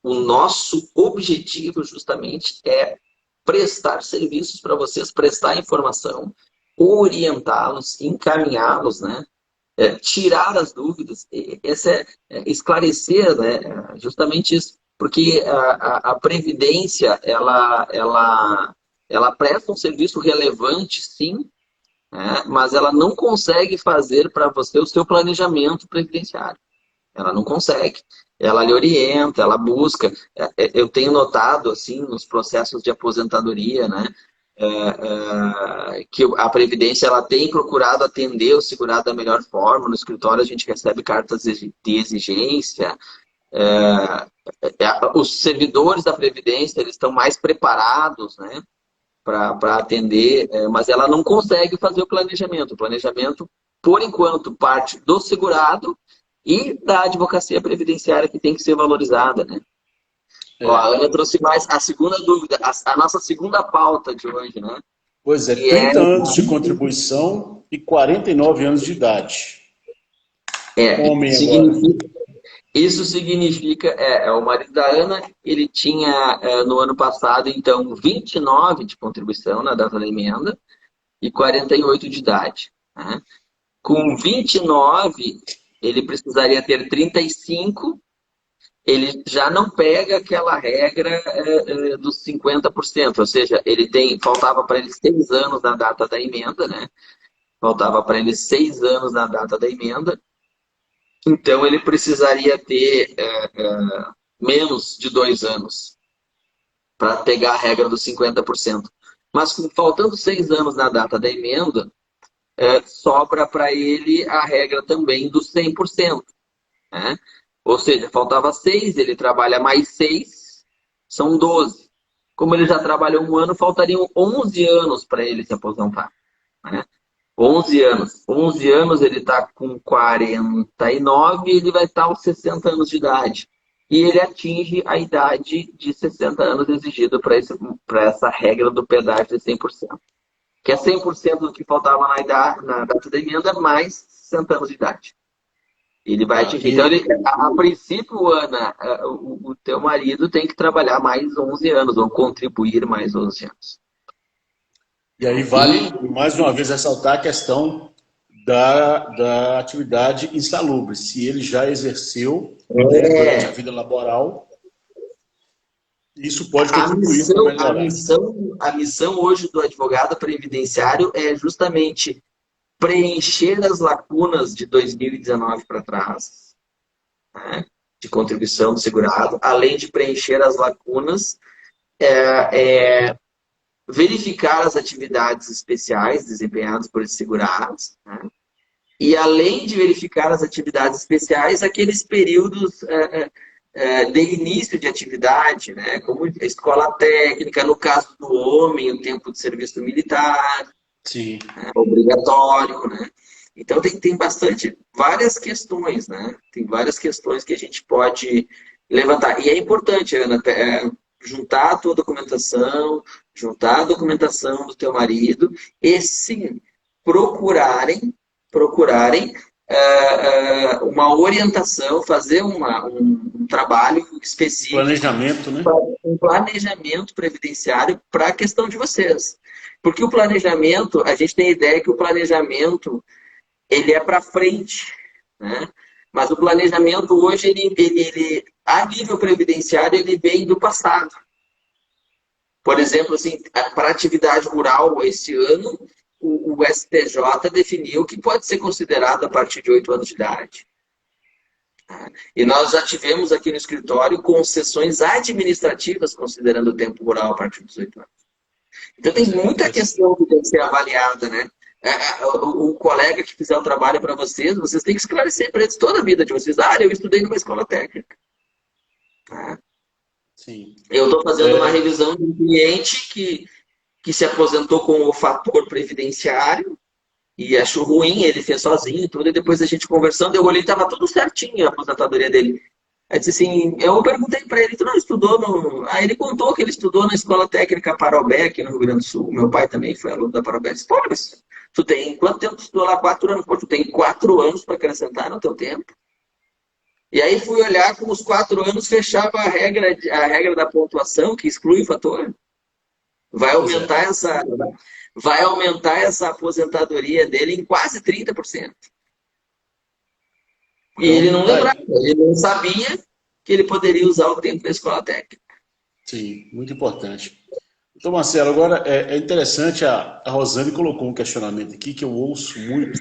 O nosso objetivo justamente é prestar serviços para vocês, prestar informação, orientá-los, encaminhá-los, né? Tirar as dúvidas, esclarecer, né? Justamente isso, porque a Previdência, ela presta um serviço relevante, sim, mas ela não consegue fazer para você o seu planejamento previdenciário. Ela não consegue. Ela lhe orienta, ela busca. Eu tenho notado, assim, nos processos de aposentadoria, né, que a Previdência ela tem procurado atender o segurado da melhor forma. No escritório a gente recebe cartas de exigência. Os servidores da Previdência eles estão mais preparados, né, para atender, mas ela não consegue fazer o planejamento. O planejamento, por enquanto, parte do segurado e da advocacia previdenciária, que tem que ser valorizada, né? Ó, a Ana trouxe mais a segunda dúvida, a nossa segunda pauta de hoje, né? Pois é, 30 anos de contribuição e 49 anos de idade. Significa, Isso significa, o marido da Ana, ele tinha no ano passado, então, 29 de contribuição na data da emenda e 48 de idade. Né? Com 29, ele precisaria ter 35, ele já não pega aquela regra dos 50%, ou seja, faltava para ele 6 anos na data da emenda, né? Faltava para ele 6 anos na data da emenda, então ele precisaria ter menos de 2 anos para pegar a regra dos 50%. Mas faltando 6 anos na data da emenda, sobra para ele a regra também dos 100%. Né? Ou seja, faltava 6, ele trabalha mais 6, são 12. Como ele já trabalhou um ano, faltariam 11 anos para ele se aposentar. Né? 11 anos. 11 anos ele está com 49 e ele vai estar aos 60 anos de idade. E ele atinge a idade de 60 anos exigida para essa regra do pedágio de 100%. Que é 100% do que faltava na data da emenda, mais 60 anos de idade. Ele vai atingir. Então, a princípio, Ana, o teu marido tem que trabalhar mais 11 anos, ou contribuir mais 11 anos. E aí vale, mais uma vez, ressaltar a questão da atividade insalubre. Se ele já exerceu durante a vida laboral, isso pode contribuir para melhorar. A missão hoje do advogado previdenciário é justamente preencher as lacunas de 2019 para trás, né, de contribuição do segurado, além de preencher as lacunas, verificar as atividades especiais desempenhadas por esses segurados, né, e além de verificar as atividades especiais, aqueles períodos de início de atividade, né, como a escola técnica, no caso do homem, o tempo de serviço militar, sim, obrigatório, né? Então tem várias questões, né? Tem várias questões que a gente pode levantar. E é importante, Ana, juntar a tua documentação, juntar a documentação do teu marido e sim procurarem uma orientação, fazer um trabalho específico. Planejamento, né? Um planejamento previdenciário para a questão de vocês. Porque o planejamento, a gente tem a ideia que o planejamento ele é para frente, né? Mas o planejamento hoje, ele, a nível previdenciário, ele vem do passado. Por exemplo, assim, para atividade rural esse ano, o STJ definiu que pode ser considerado a partir de 8 anos de idade. E nós já tivemos aqui no escritório concessões administrativas considerando o tempo rural a partir dos 8 anos. Então tem muita questão que tem que ser avaliada, né? O colega que fizer o trabalho para vocês têm que esclarecer para eles toda a vida de vocês. Eu estudei numa escola técnica. Sim. Eu estou fazendo uma revisão de um cliente que se aposentou com o fator previdenciário e achou ruim, ele fez sozinho tudo, e depois a gente conversando, eu olhei e estava tudo certinho a aposentadoria dele. Aí disse assim, eu perguntei para ele, tu não estudou no... Aí ele contou que ele estudou na Escola Técnica Parobé, aqui no Rio Grande do Sul. Meu pai também foi aluno da Parobé. Eu disse, pô, mas tu tem quanto tempo tu estudou lá? 4 anos. Pô, tu tem 4 anos para acrescentar no teu tempo. E aí fui olhar, com os 4 anos fechava a regra da pontuação, que exclui o fator. Vai aumentar essa aposentadoria dele em quase 30%. E ele não lembrava, ele não sabia que ele poderia usar o tempo da escola técnica. Sim, muito importante. Então, Marcelo, agora é interessante, a Rosane colocou um questionamento aqui que eu ouço muito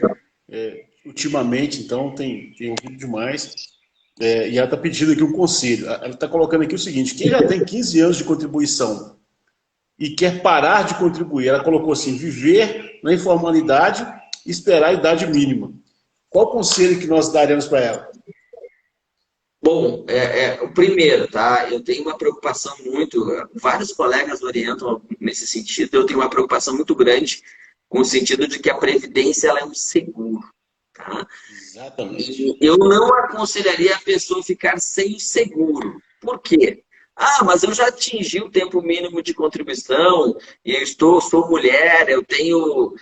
ultimamente, então tem ouvido demais, e ela está pedindo aqui um conselho. Ela está colocando aqui o seguinte, quem já tem 15 anos de contribuição e quer parar de contribuir, ela colocou assim, viver na informalidade e esperar a idade mínima. Qual o conselho que nós daremos para ela? Bom, o primeiro, tá? Eu tenho uma preocupação muito, vários colegas orientam nesse sentido, eu tenho uma preocupação muito grande com o sentido de que a previdência ela é um seguro, tá? Exatamente. Eu não aconselharia a pessoa ficar sem o seguro. Por quê? Mas eu já atingi o tempo mínimo de contribuição, e sou mulher, eu tenho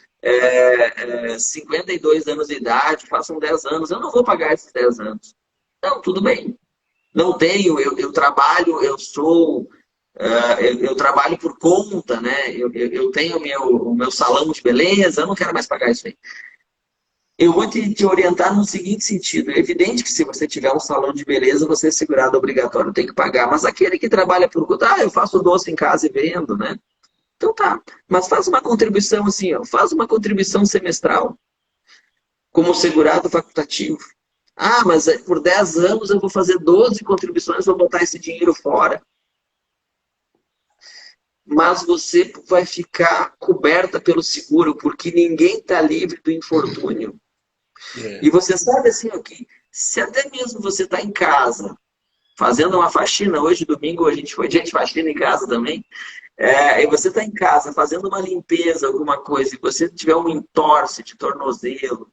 52 anos de idade, façam 10 anos, eu não vou pagar esses 10 anos. Não, tudo bem. Não tenho, eu trabalho, eu trabalho por conta, né? Eu tenho o meu salão de beleza, eu não quero mais pagar isso aí. Eu vou te orientar no seguinte sentido. É evidente que se você tiver um salão de beleza, você é segurado obrigatório, tem que pagar. Mas aquele que trabalha por conta, eu faço doce em casa e vendo, né? Então tá. Mas faz uma contribuição assim, ó, faz uma contribuição semestral como segurado facultativo. Ah, mas por 10 anos eu vou fazer 12 contribuições, vou botar esse dinheiro fora. Mas você vai ficar coberta pelo seguro, porque ninguém está livre do infortúnio. É. E você sabe assim, ó, que se até mesmo você está em casa, fazendo uma faxina, hoje domingo a gente foi dia de faxina em casa também, e você está em casa fazendo uma limpeza, alguma coisa, e você tiver um entorse de tornozelo,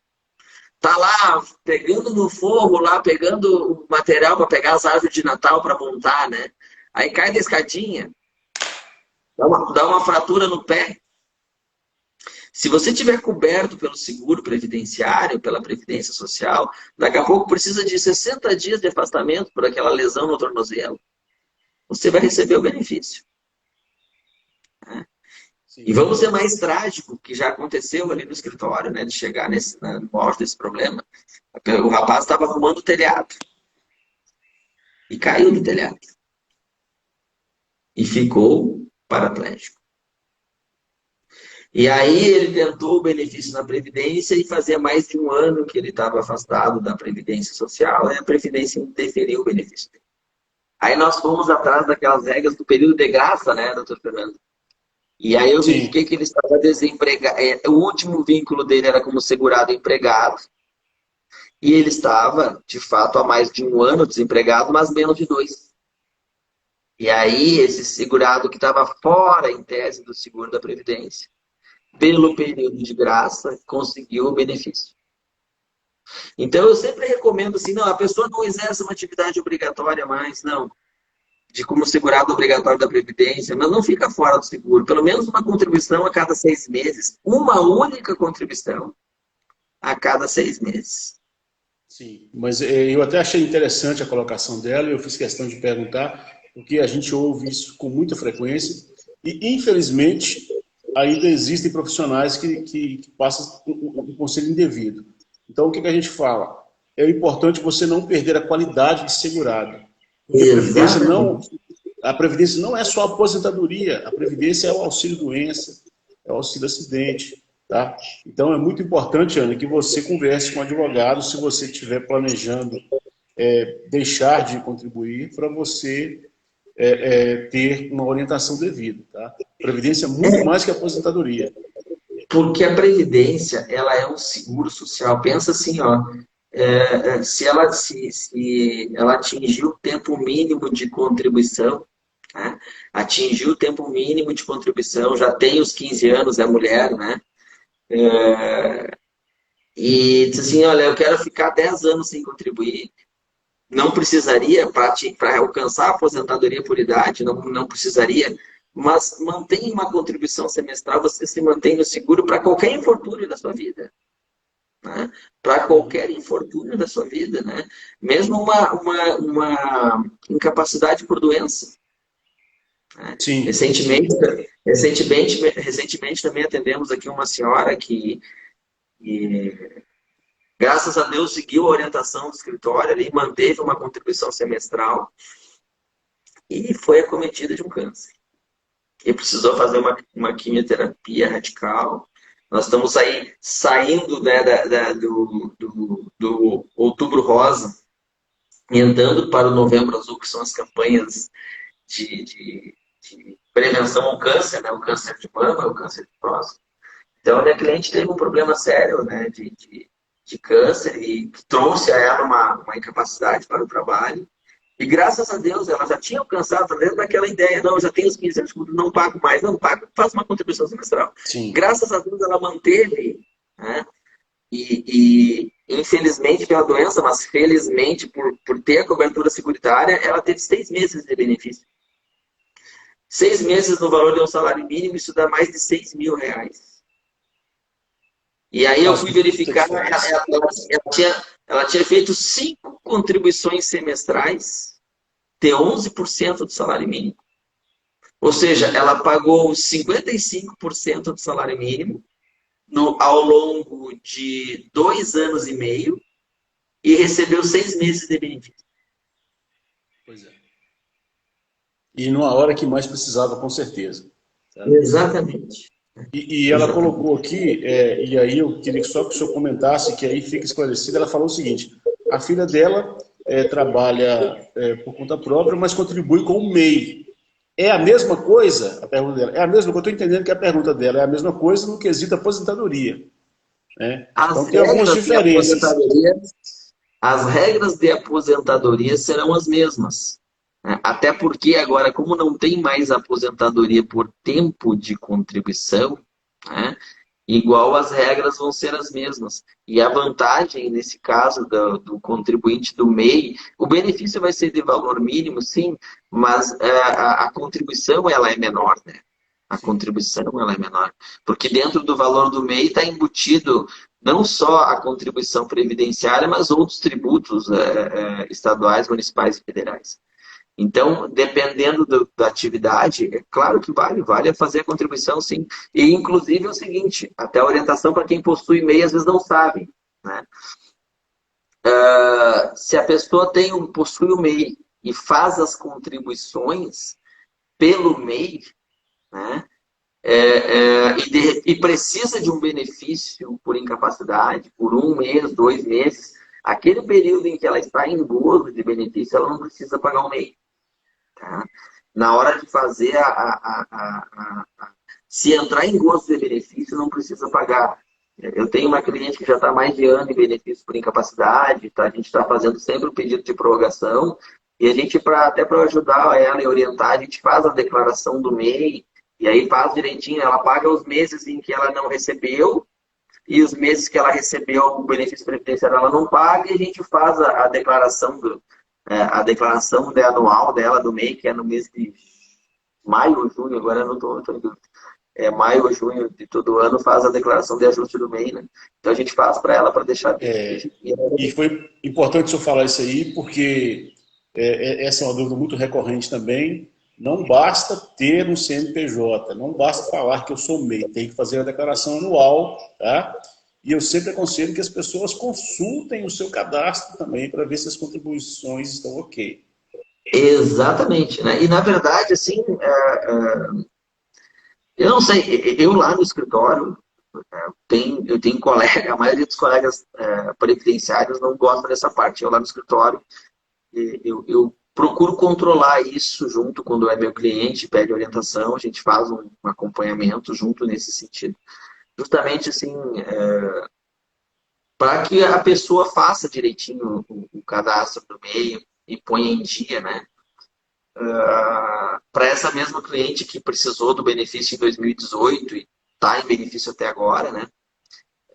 tá lá pegando no forro, lá pegando o material para pegar as árvores de Natal para montar, né? Aí cai da escadinha, dá uma fratura no pé. Se você tiver coberto pelo seguro previdenciário, pela Previdência Social, daqui a pouco precisa de 60 dias de afastamento por aquela lesão no tornozelo. Você vai receber o benefício. Né? E Sim. vamos ser mais trágico, que já aconteceu ali no escritório, né, de chegar no auge desse problema. O rapaz estava arrumando o telhado e caiu do telhado e ficou paraplégico. E aí ele tentou o benefício na Previdência e fazia mais de um ano que ele estava afastado da Previdência Social e a Previdência indeferiu o benefício dele. Aí nós fomos atrás daquelas regras do período de graça, né, doutor Fernando? E aí eu Sim. verifiquei que ele estava desempregado. O último vínculo dele era como segurado empregado. E ele estava, de fato, há mais de um ano desempregado, mas menos de 2. E aí esse segurado que estava fora, em tese, do seguro da Previdência, pelo período de graça, conseguiu o benefício. Então, eu sempre recomendo assim, não, a pessoa não exerce uma atividade obrigatória mais, não, de como segurado obrigatório da Previdência, mas não fica fora do seguro. Pelo menos uma contribuição a cada 6 meses. Uma única contribuição a cada 6 meses. Sim, mas eu até achei interessante a colocação dela e eu fiz questão de perguntar, porque a gente ouve isso com muita frequência e, infelizmente, ainda existem profissionais que passam um conselho indevido. Então, o que a gente fala? É importante você não perder a qualidade de segurado, porque Exatamente. a previdência não é só a aposentadoria, a previdência é o auxílio-doença, é o auxílio-acidente, tá? Então é muito importante, Ana, que você converse com o advogado se você estiver planejando deixar de contribuir para você ter uma orientação devida, tá? Previdência é muito mais que a aposentadoria. Porque a Previdência, ela é um seguro social. Pensa assim, ó, se ela atingir o tempo mínimo de contribuição, né? Atingir o tempo mínimo de contribuição, já tem os 15 anos, é mulher, né? E diz assim, olha, eu quero ficar 10 anos sem contribuir. Não precisaria, para alcançar a aposentadoria por idade, não precisaria, mas mantém uma contribuição semestral, você se mantém no seguro para qualquer infortúnio da sua vida. Né? Para qualquer infortúnio da sua vida, né? Mesmo uma incapacidade por doença. Né? Sim, Recentemente também atendemos aqui uma senhora que, graças a Deus, seguiu a orientação do escritório ali, manteve uma contribuição semestral e foi acometida de um câncer. E precisou fazer uma quimioterapia radical. Nós estamos aí saindo, né, do Outubro Rosa e andando para o Novembro Azul, que são as campanhas de prevenção ao câncer, né, o câncer de mama, o câncer de próstata. Então, a minha cliente teve um problema sério, né, de câncer e trouxe a ela uma incapacidade para o trabalho. E graças a Deus, ela já tinha alcançado dentro daquela ideia, não, eu já tenho os 15 anos, não pago mais, não pago, faço uma contribuição semestral. sim. Graças a Deus, ela manteve, né? E infelizmente pela doença, mas felizmente por ter a cobertura securitária, ela teve 6 meses de benefício. 6 meses no valor de um salário mínimo, isso dá mais de 6 mil reais. E aí eu Faz fui muita verificar, diferença. ela tinha feito 5 contribuições semestrais, ter 11% do salário mínimo. Ou seja, ela pagou 55% do salário mínimo ao longo de 2 anos e meio e recebeu 6 meses de benefício. Pois é. E numa hora que mais precisava, com certeza. Tá? Exatamente. E ela colocou aqui, e aí eu queria só que o senhor comentasse, que aí fica esclarecido, ela falou o seguinte, a filha dela trabalha por conta própria, mas contribui com o MEI. É a mesma coisa, a pergunta dela, é a mesma coisa, eu estou entendendo que a pergunta dela é a mesma coisa no quesito aposentadoria. Né? As Então tem algumas regras de diferenças. aposentadoria, as regras de aposentadoria serão as mesmas. Né? Até porque agora, como não tem mais aposentadoria por tempo de contribuição, né? Igual as regras vão ser as mesmas. E a vantagem, nesse caso, do contribuinte do MEI, o benefício vai ser de valor mínimo, sim, mas a contribuição ela é menor, né? A contribuição ela é menor. Porque dentro do valor do MEI está embutido não só a contribuição previdenciária, mas outros tributos estaduais, municipais e federais. Então, dependendo da atividade, é claro que vale fazer a contribuição, sim. E, inclusive, é o seguinte, até a orientação para quem possui MEI, às vezes não sabe. Né? Se a pessoa possui o MEI e faz as contribuições pelo MEI, né? E precisa de um benefício por incapacidade, por 1 mês, 2 meses, aquele período em que ela está em gozo de benefício, ela não precisa pagar o MEI. Tá? Na hora de fazer se entrar em gosto de benefício, não precisa pagar. Eu tenho uma cliente que já está há mais de ano em benefício por incapacidade, tá? A gente está fazendo sempre um pedido de prorrogação, e a gente, até para ajudar ela e orientar, a gente faz a declaração do MEI, e aí faz direitinho, ela paga os meses em que ela não recebeu, e os meses que ela recebeu o benefício previdenciário ela não paga, e a gente faz a declaração anual dela do MEI, que é no mês de maio ou junho, agora eu não estou em dúvida. Maio ou junho de todo ano faz a declaração de ajuste do MEI, né? Então a gente faz para ela para deixar. E foi importante o senhor falar isso aí, porque essa é uma dúvida muito recorrente também. Não basta ter um CNPJ, não basta falar que eu sou MEI, tem que fazer a declaração anual, tá? E eu sempre aconselho que as pessoas consultem o seu cadastro também para ver se as contribuições estão ok. Exatamente, né? E na verdade, assim, eu não sei, eu lá no escritório, eu tenho colega, a maioria dos colegas previdenciários não gosta dessa parte. Eu lá no escritório, eu procuro controlar isso junto quando é meu cliente, pede orientação, a gente faz um acompanhamento junto nesse sentido. Justamente assim, para que a pessoa faça direitinho o cadastro do MEI e ponha em dia, né? Para essa mesma cliente que precisou do benefício em 2018 e está em benefício até agora, né?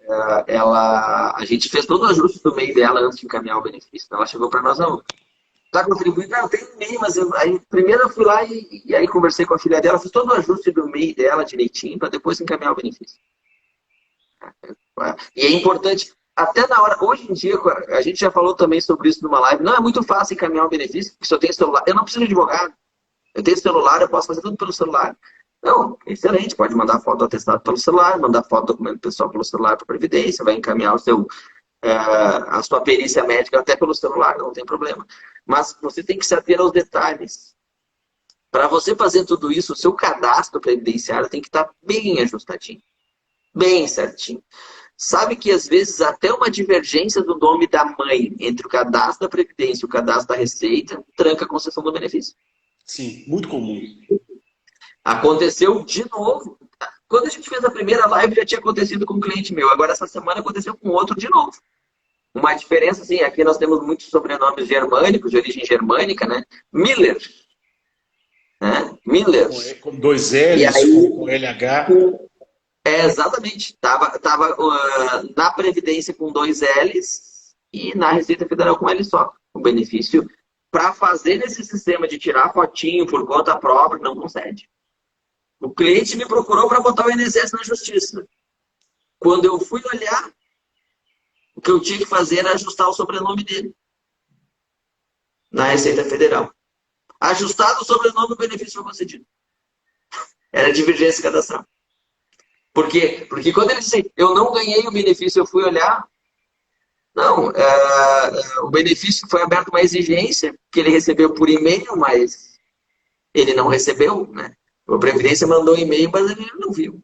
A gente fez todo o ajuste do MEI dela antes de encaminhar o benefício. Ela chegou para nós, não, está contribuindo, não, tem MEI, mas aí, primeiro eu fui lá e aí conversei com a filha dela, fiz todo o ajuste do MEI dela direitinho para depois encaminhar o benefício. E é importante, até na hora, hoje em dia, a gente já falou também sobre isso numa live, não é muito fácil encaminhar o benefício, porque se eu tenho celular, eu não preciso de advogado, eu tenho celular, eu posso fazer tudo pelo celular. Não, excelente, pode mandar foto do atestado pelo celular, mandar foto do documento pessoal pelo celular para a Previdência, vai encaminhar a sua perícia médica até pelo celular, não tem problema. Mas você tem que se ater aos detalhes. Para você fazer tudo isso, o seu cadastro previdenciário tem que estar bem ajustadinho, bem certinho. Sabe que às vezes até uma divergência do nome da mãe entre o cadastro da Previdência e o cadastro da Receita tranca a concessão do benefício. Sim, muito comum. Aconteceu de novo. Quando a gente fez a primeira live, já tinha acontecido com um cliente meu. Agora, essa semana, aconteceu com outro de novo. Uma diferença, assim, aqui nós temos muitos sobrenomes germânicos, de origem germânica, né? Miller. Né? Miller. Com dois L's, e aí, com LH. Exatamente. Tava na Previdência com 2 L's e na Receita Federal com L só. O benefício, para fazer nesse sistema de tirar fotinho por conta própria, não concede. O cliente me procurou para botar o INSS na justiça. Quando eu fui olhar, o que eu tinha que fazer era ajustar o sobrenome dele na Receita Federal. Ajustado o sobrenome, o benefício foi concedido. Era divergência cadastral. Por quê? Porque quando ele disse, eu não ganhei o benefício, eu fui olhar, não, o benefício foi aberto uma exigência que ele recebeu por e-mail, mas ele não recebeu, né? A Previdência mandou um e-mail, mas ele não viu.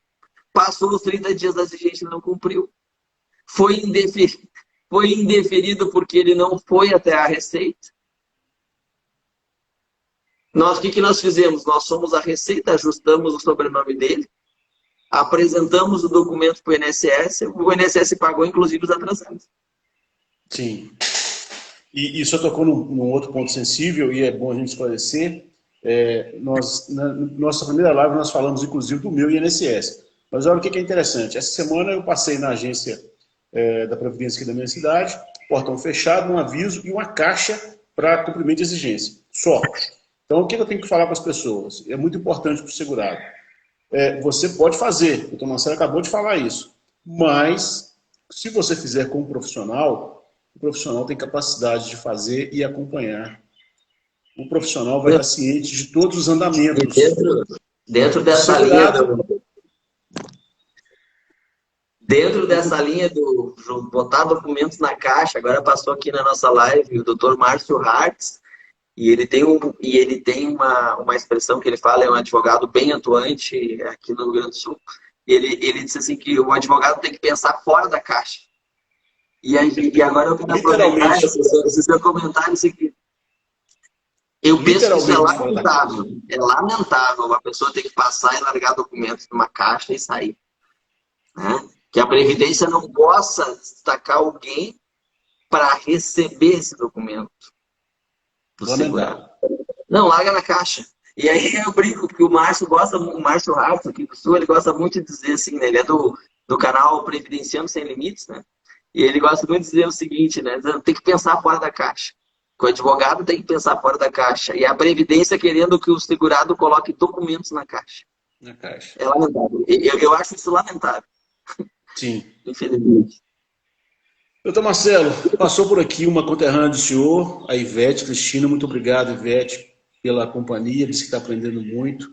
Passou os 30 dias da exigência e não cumpriu. Foi indeferido porque ele não foi até a Receita. O que nós fizemos? Nós somos a Receita, ajustamos o sobrenome dele, apresentamos o documento para o INSS pagou inclusive os atrasados. Sim. E isso tocou num outro ponto sensível, e é bom a gente esclarecer. Na nossa primeira live nós falamos inclusive do meu INSS. Mas olha o que é interessante. Essa semana eu passei na agência da Previdência aqui da minha cidade, portão fechado, um aviso e uma caixa para cumprimento de exigência. Só. Então o que eu tenho que falar para as pessoas? É muito importante para o segurado. Você pode fazer, o Dr. Marcelo acabou de falar isso, mas se você fizer com um profissional, o profissional tem capacidade de fazer e acompanhar. O profissional vai estar ciente de todos os andamentos. Dentro dessa linha do botar documentos na caixa, agora passou aqui na nossa live o Dr. Márcio Hartz, e ele tem uma expressão que ele fala, é um advogado bem atuante aqui no Rio Grande do Sul. Ele disse assim que o advogado tem que pensar fora da caixa. E agora eu quero aproveitar esse seu comentário seguinte. Eu penso que isso é lamentável. É lamentável a pessoa ter que passar e largar documentos numa caixa e sair. Né? Que a Previdência não possa destacar alguém para receber esse documento. Não, larga na caixa. E aí eu brinco, porque o Márcio Hartz aqui do Sul, ele gosta muito de dizer assim, né? Ele é do canal Previdenciando Sem Limites, né? E ele gosta muito de dizer o seguinte, né? Tem que pensar fora da caixa. O advogado tem que pensar fora da caixa. E a Previdência querendo que o segurado coloque documentos na caixa. É lamentável. Eu acho isso lamentável. Sim. Infelizmente. Doutor Marcelo, passou por aqui uma conterrânea do senhor, a Ivete Cristina. Muito obrigado, Ivete, pela companhia. Disse que está aprendendo muito.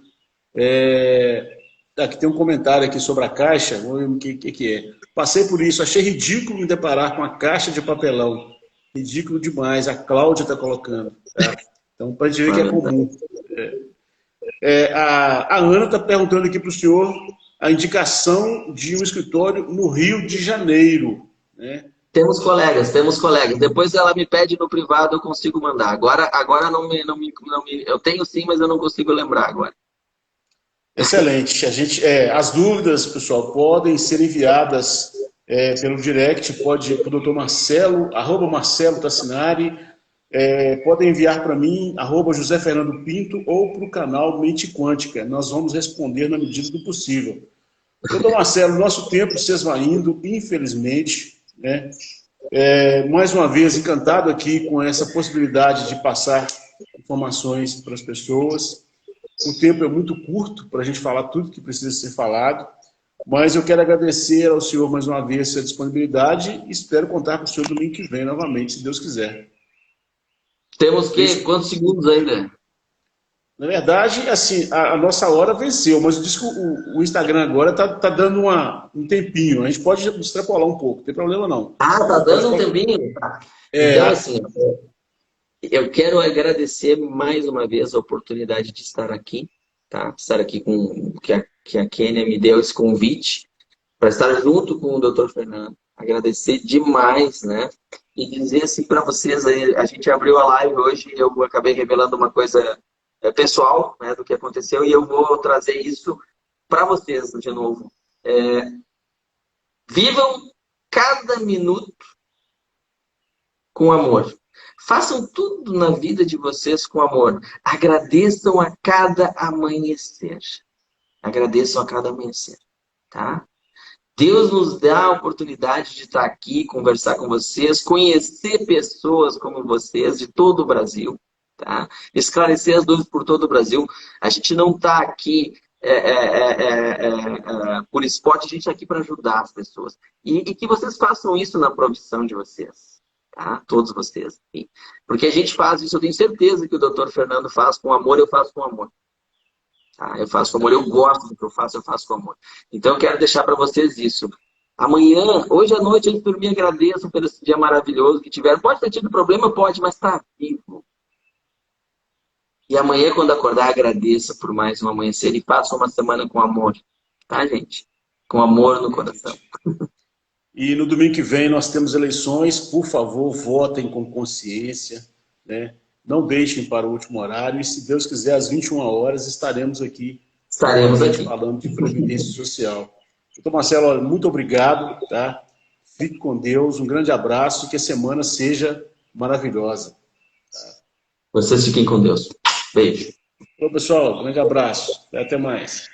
Aqui tem um comentário aqui sobre a caixa. Vamos ver o que é. Passei por isso. Achei ridículo me deparar com a caixa de papelão. Ridículo demais. A Cláudia está colocando. Tá? Então, para a gente ver que é comum. A Ana está perguntando aqui para o senhor a indicação de um escritório no Rio de Janeiro, né? Temos colegas. Depois ela me pede no privado, eu consigo mandar. Agora não me. Eu tenho sim, mas eu não consigo lembrar agora. Excelente. As dúvidas, pessoal, podem ser enviadas pelo direct, pode ir para o Dr. Marcelo, @MarceloTassinari, podem enviar para mim, @José Fernando Pinto, ou para o canal Mente Quântica. Nós vamos responder na medida do possível. Doutor Marcelo, nosso tempo se esvaindo, infelizmente, né? Mais uma vez, encantado aqui com essa possibilidade de passar informações para as pessoas. O tempo é muito curto para a gente falar tudo que precisa ser falado, mas eu quero agradecer ao senhor mais uma vez sua disponibilidade e espero contar com o senhor domingo que vem novamente, se Deus quiser. Temos quantos segundos ainda? Na verdade, assim, a nossa hora venceu, mas eu disse que o Instagram agora tá dando um tempinho. A gente pode extrapolar um pouco, não tem problema não. Tá dando um tempinho? Então, assim, eu quero agradecer mais uma vez a oportunidade de estar aqui, tá? Estar aqui que a Kênia me deu esse convite para estar junto com o Dr. Fernando. Agradecer demais, né? E dizer assim para vocês aí, a gente abriu a live hoje e eu acabei revelando uma coisa pessoal, né, do que aconteceu, e eu vou trazer isso para vocês de novo. Vivam cada minuto com amor. Façam tudo na vida de vocês com amor. Agradeçam a cada amanhecer. Agradeçam a cada amanhecer, tá? Deus nos dá a oportunidade de estar aqui, conversar com vocês, conhecer pessoas como vocês de todo o Brasil. Tá? Esclarecer as dúvidas por todo o Brasil. A gente não está aqui por esporte, a gente está aqui para ajudar as pessoas. E que vocês façam isso na profissão de vocês. tá? Todos vocês. Sim. Porque a gente faz isso, eu tenho certeza que o doutor Fernando faz com amor, eu faço com amor. Tá? Eu faço com amor, eu gosto do que eu faço com amor. Então eu quero deixar para vocês isso. Amanhã, hoje à noite, antes de dormir, agradeço por esse dia maravilhoso que tiveram. Pode ter tido problema, pode, mas tá vivo. E amanhã, quando acordar, agradeça por mais um amanhecer e faça uma semana com amor. Tá, gente? Com amor no coração. E no domingo que vem nós temos eleições. Por favor, votem com consciência, né? Não deixem para o último horário. E se Deus quiser, às 21 horas, estaremos aqui Estaremos novamente aqui. falando de Previdência Social. Doutor Marcelo, olha, muito obrigado, tá? Fique com Deus, um grande abraço e que a semana seja maravilhosa. Vocês fiquem com Deus. Beijo. Então, pessoal, um grande abraço. Até mais.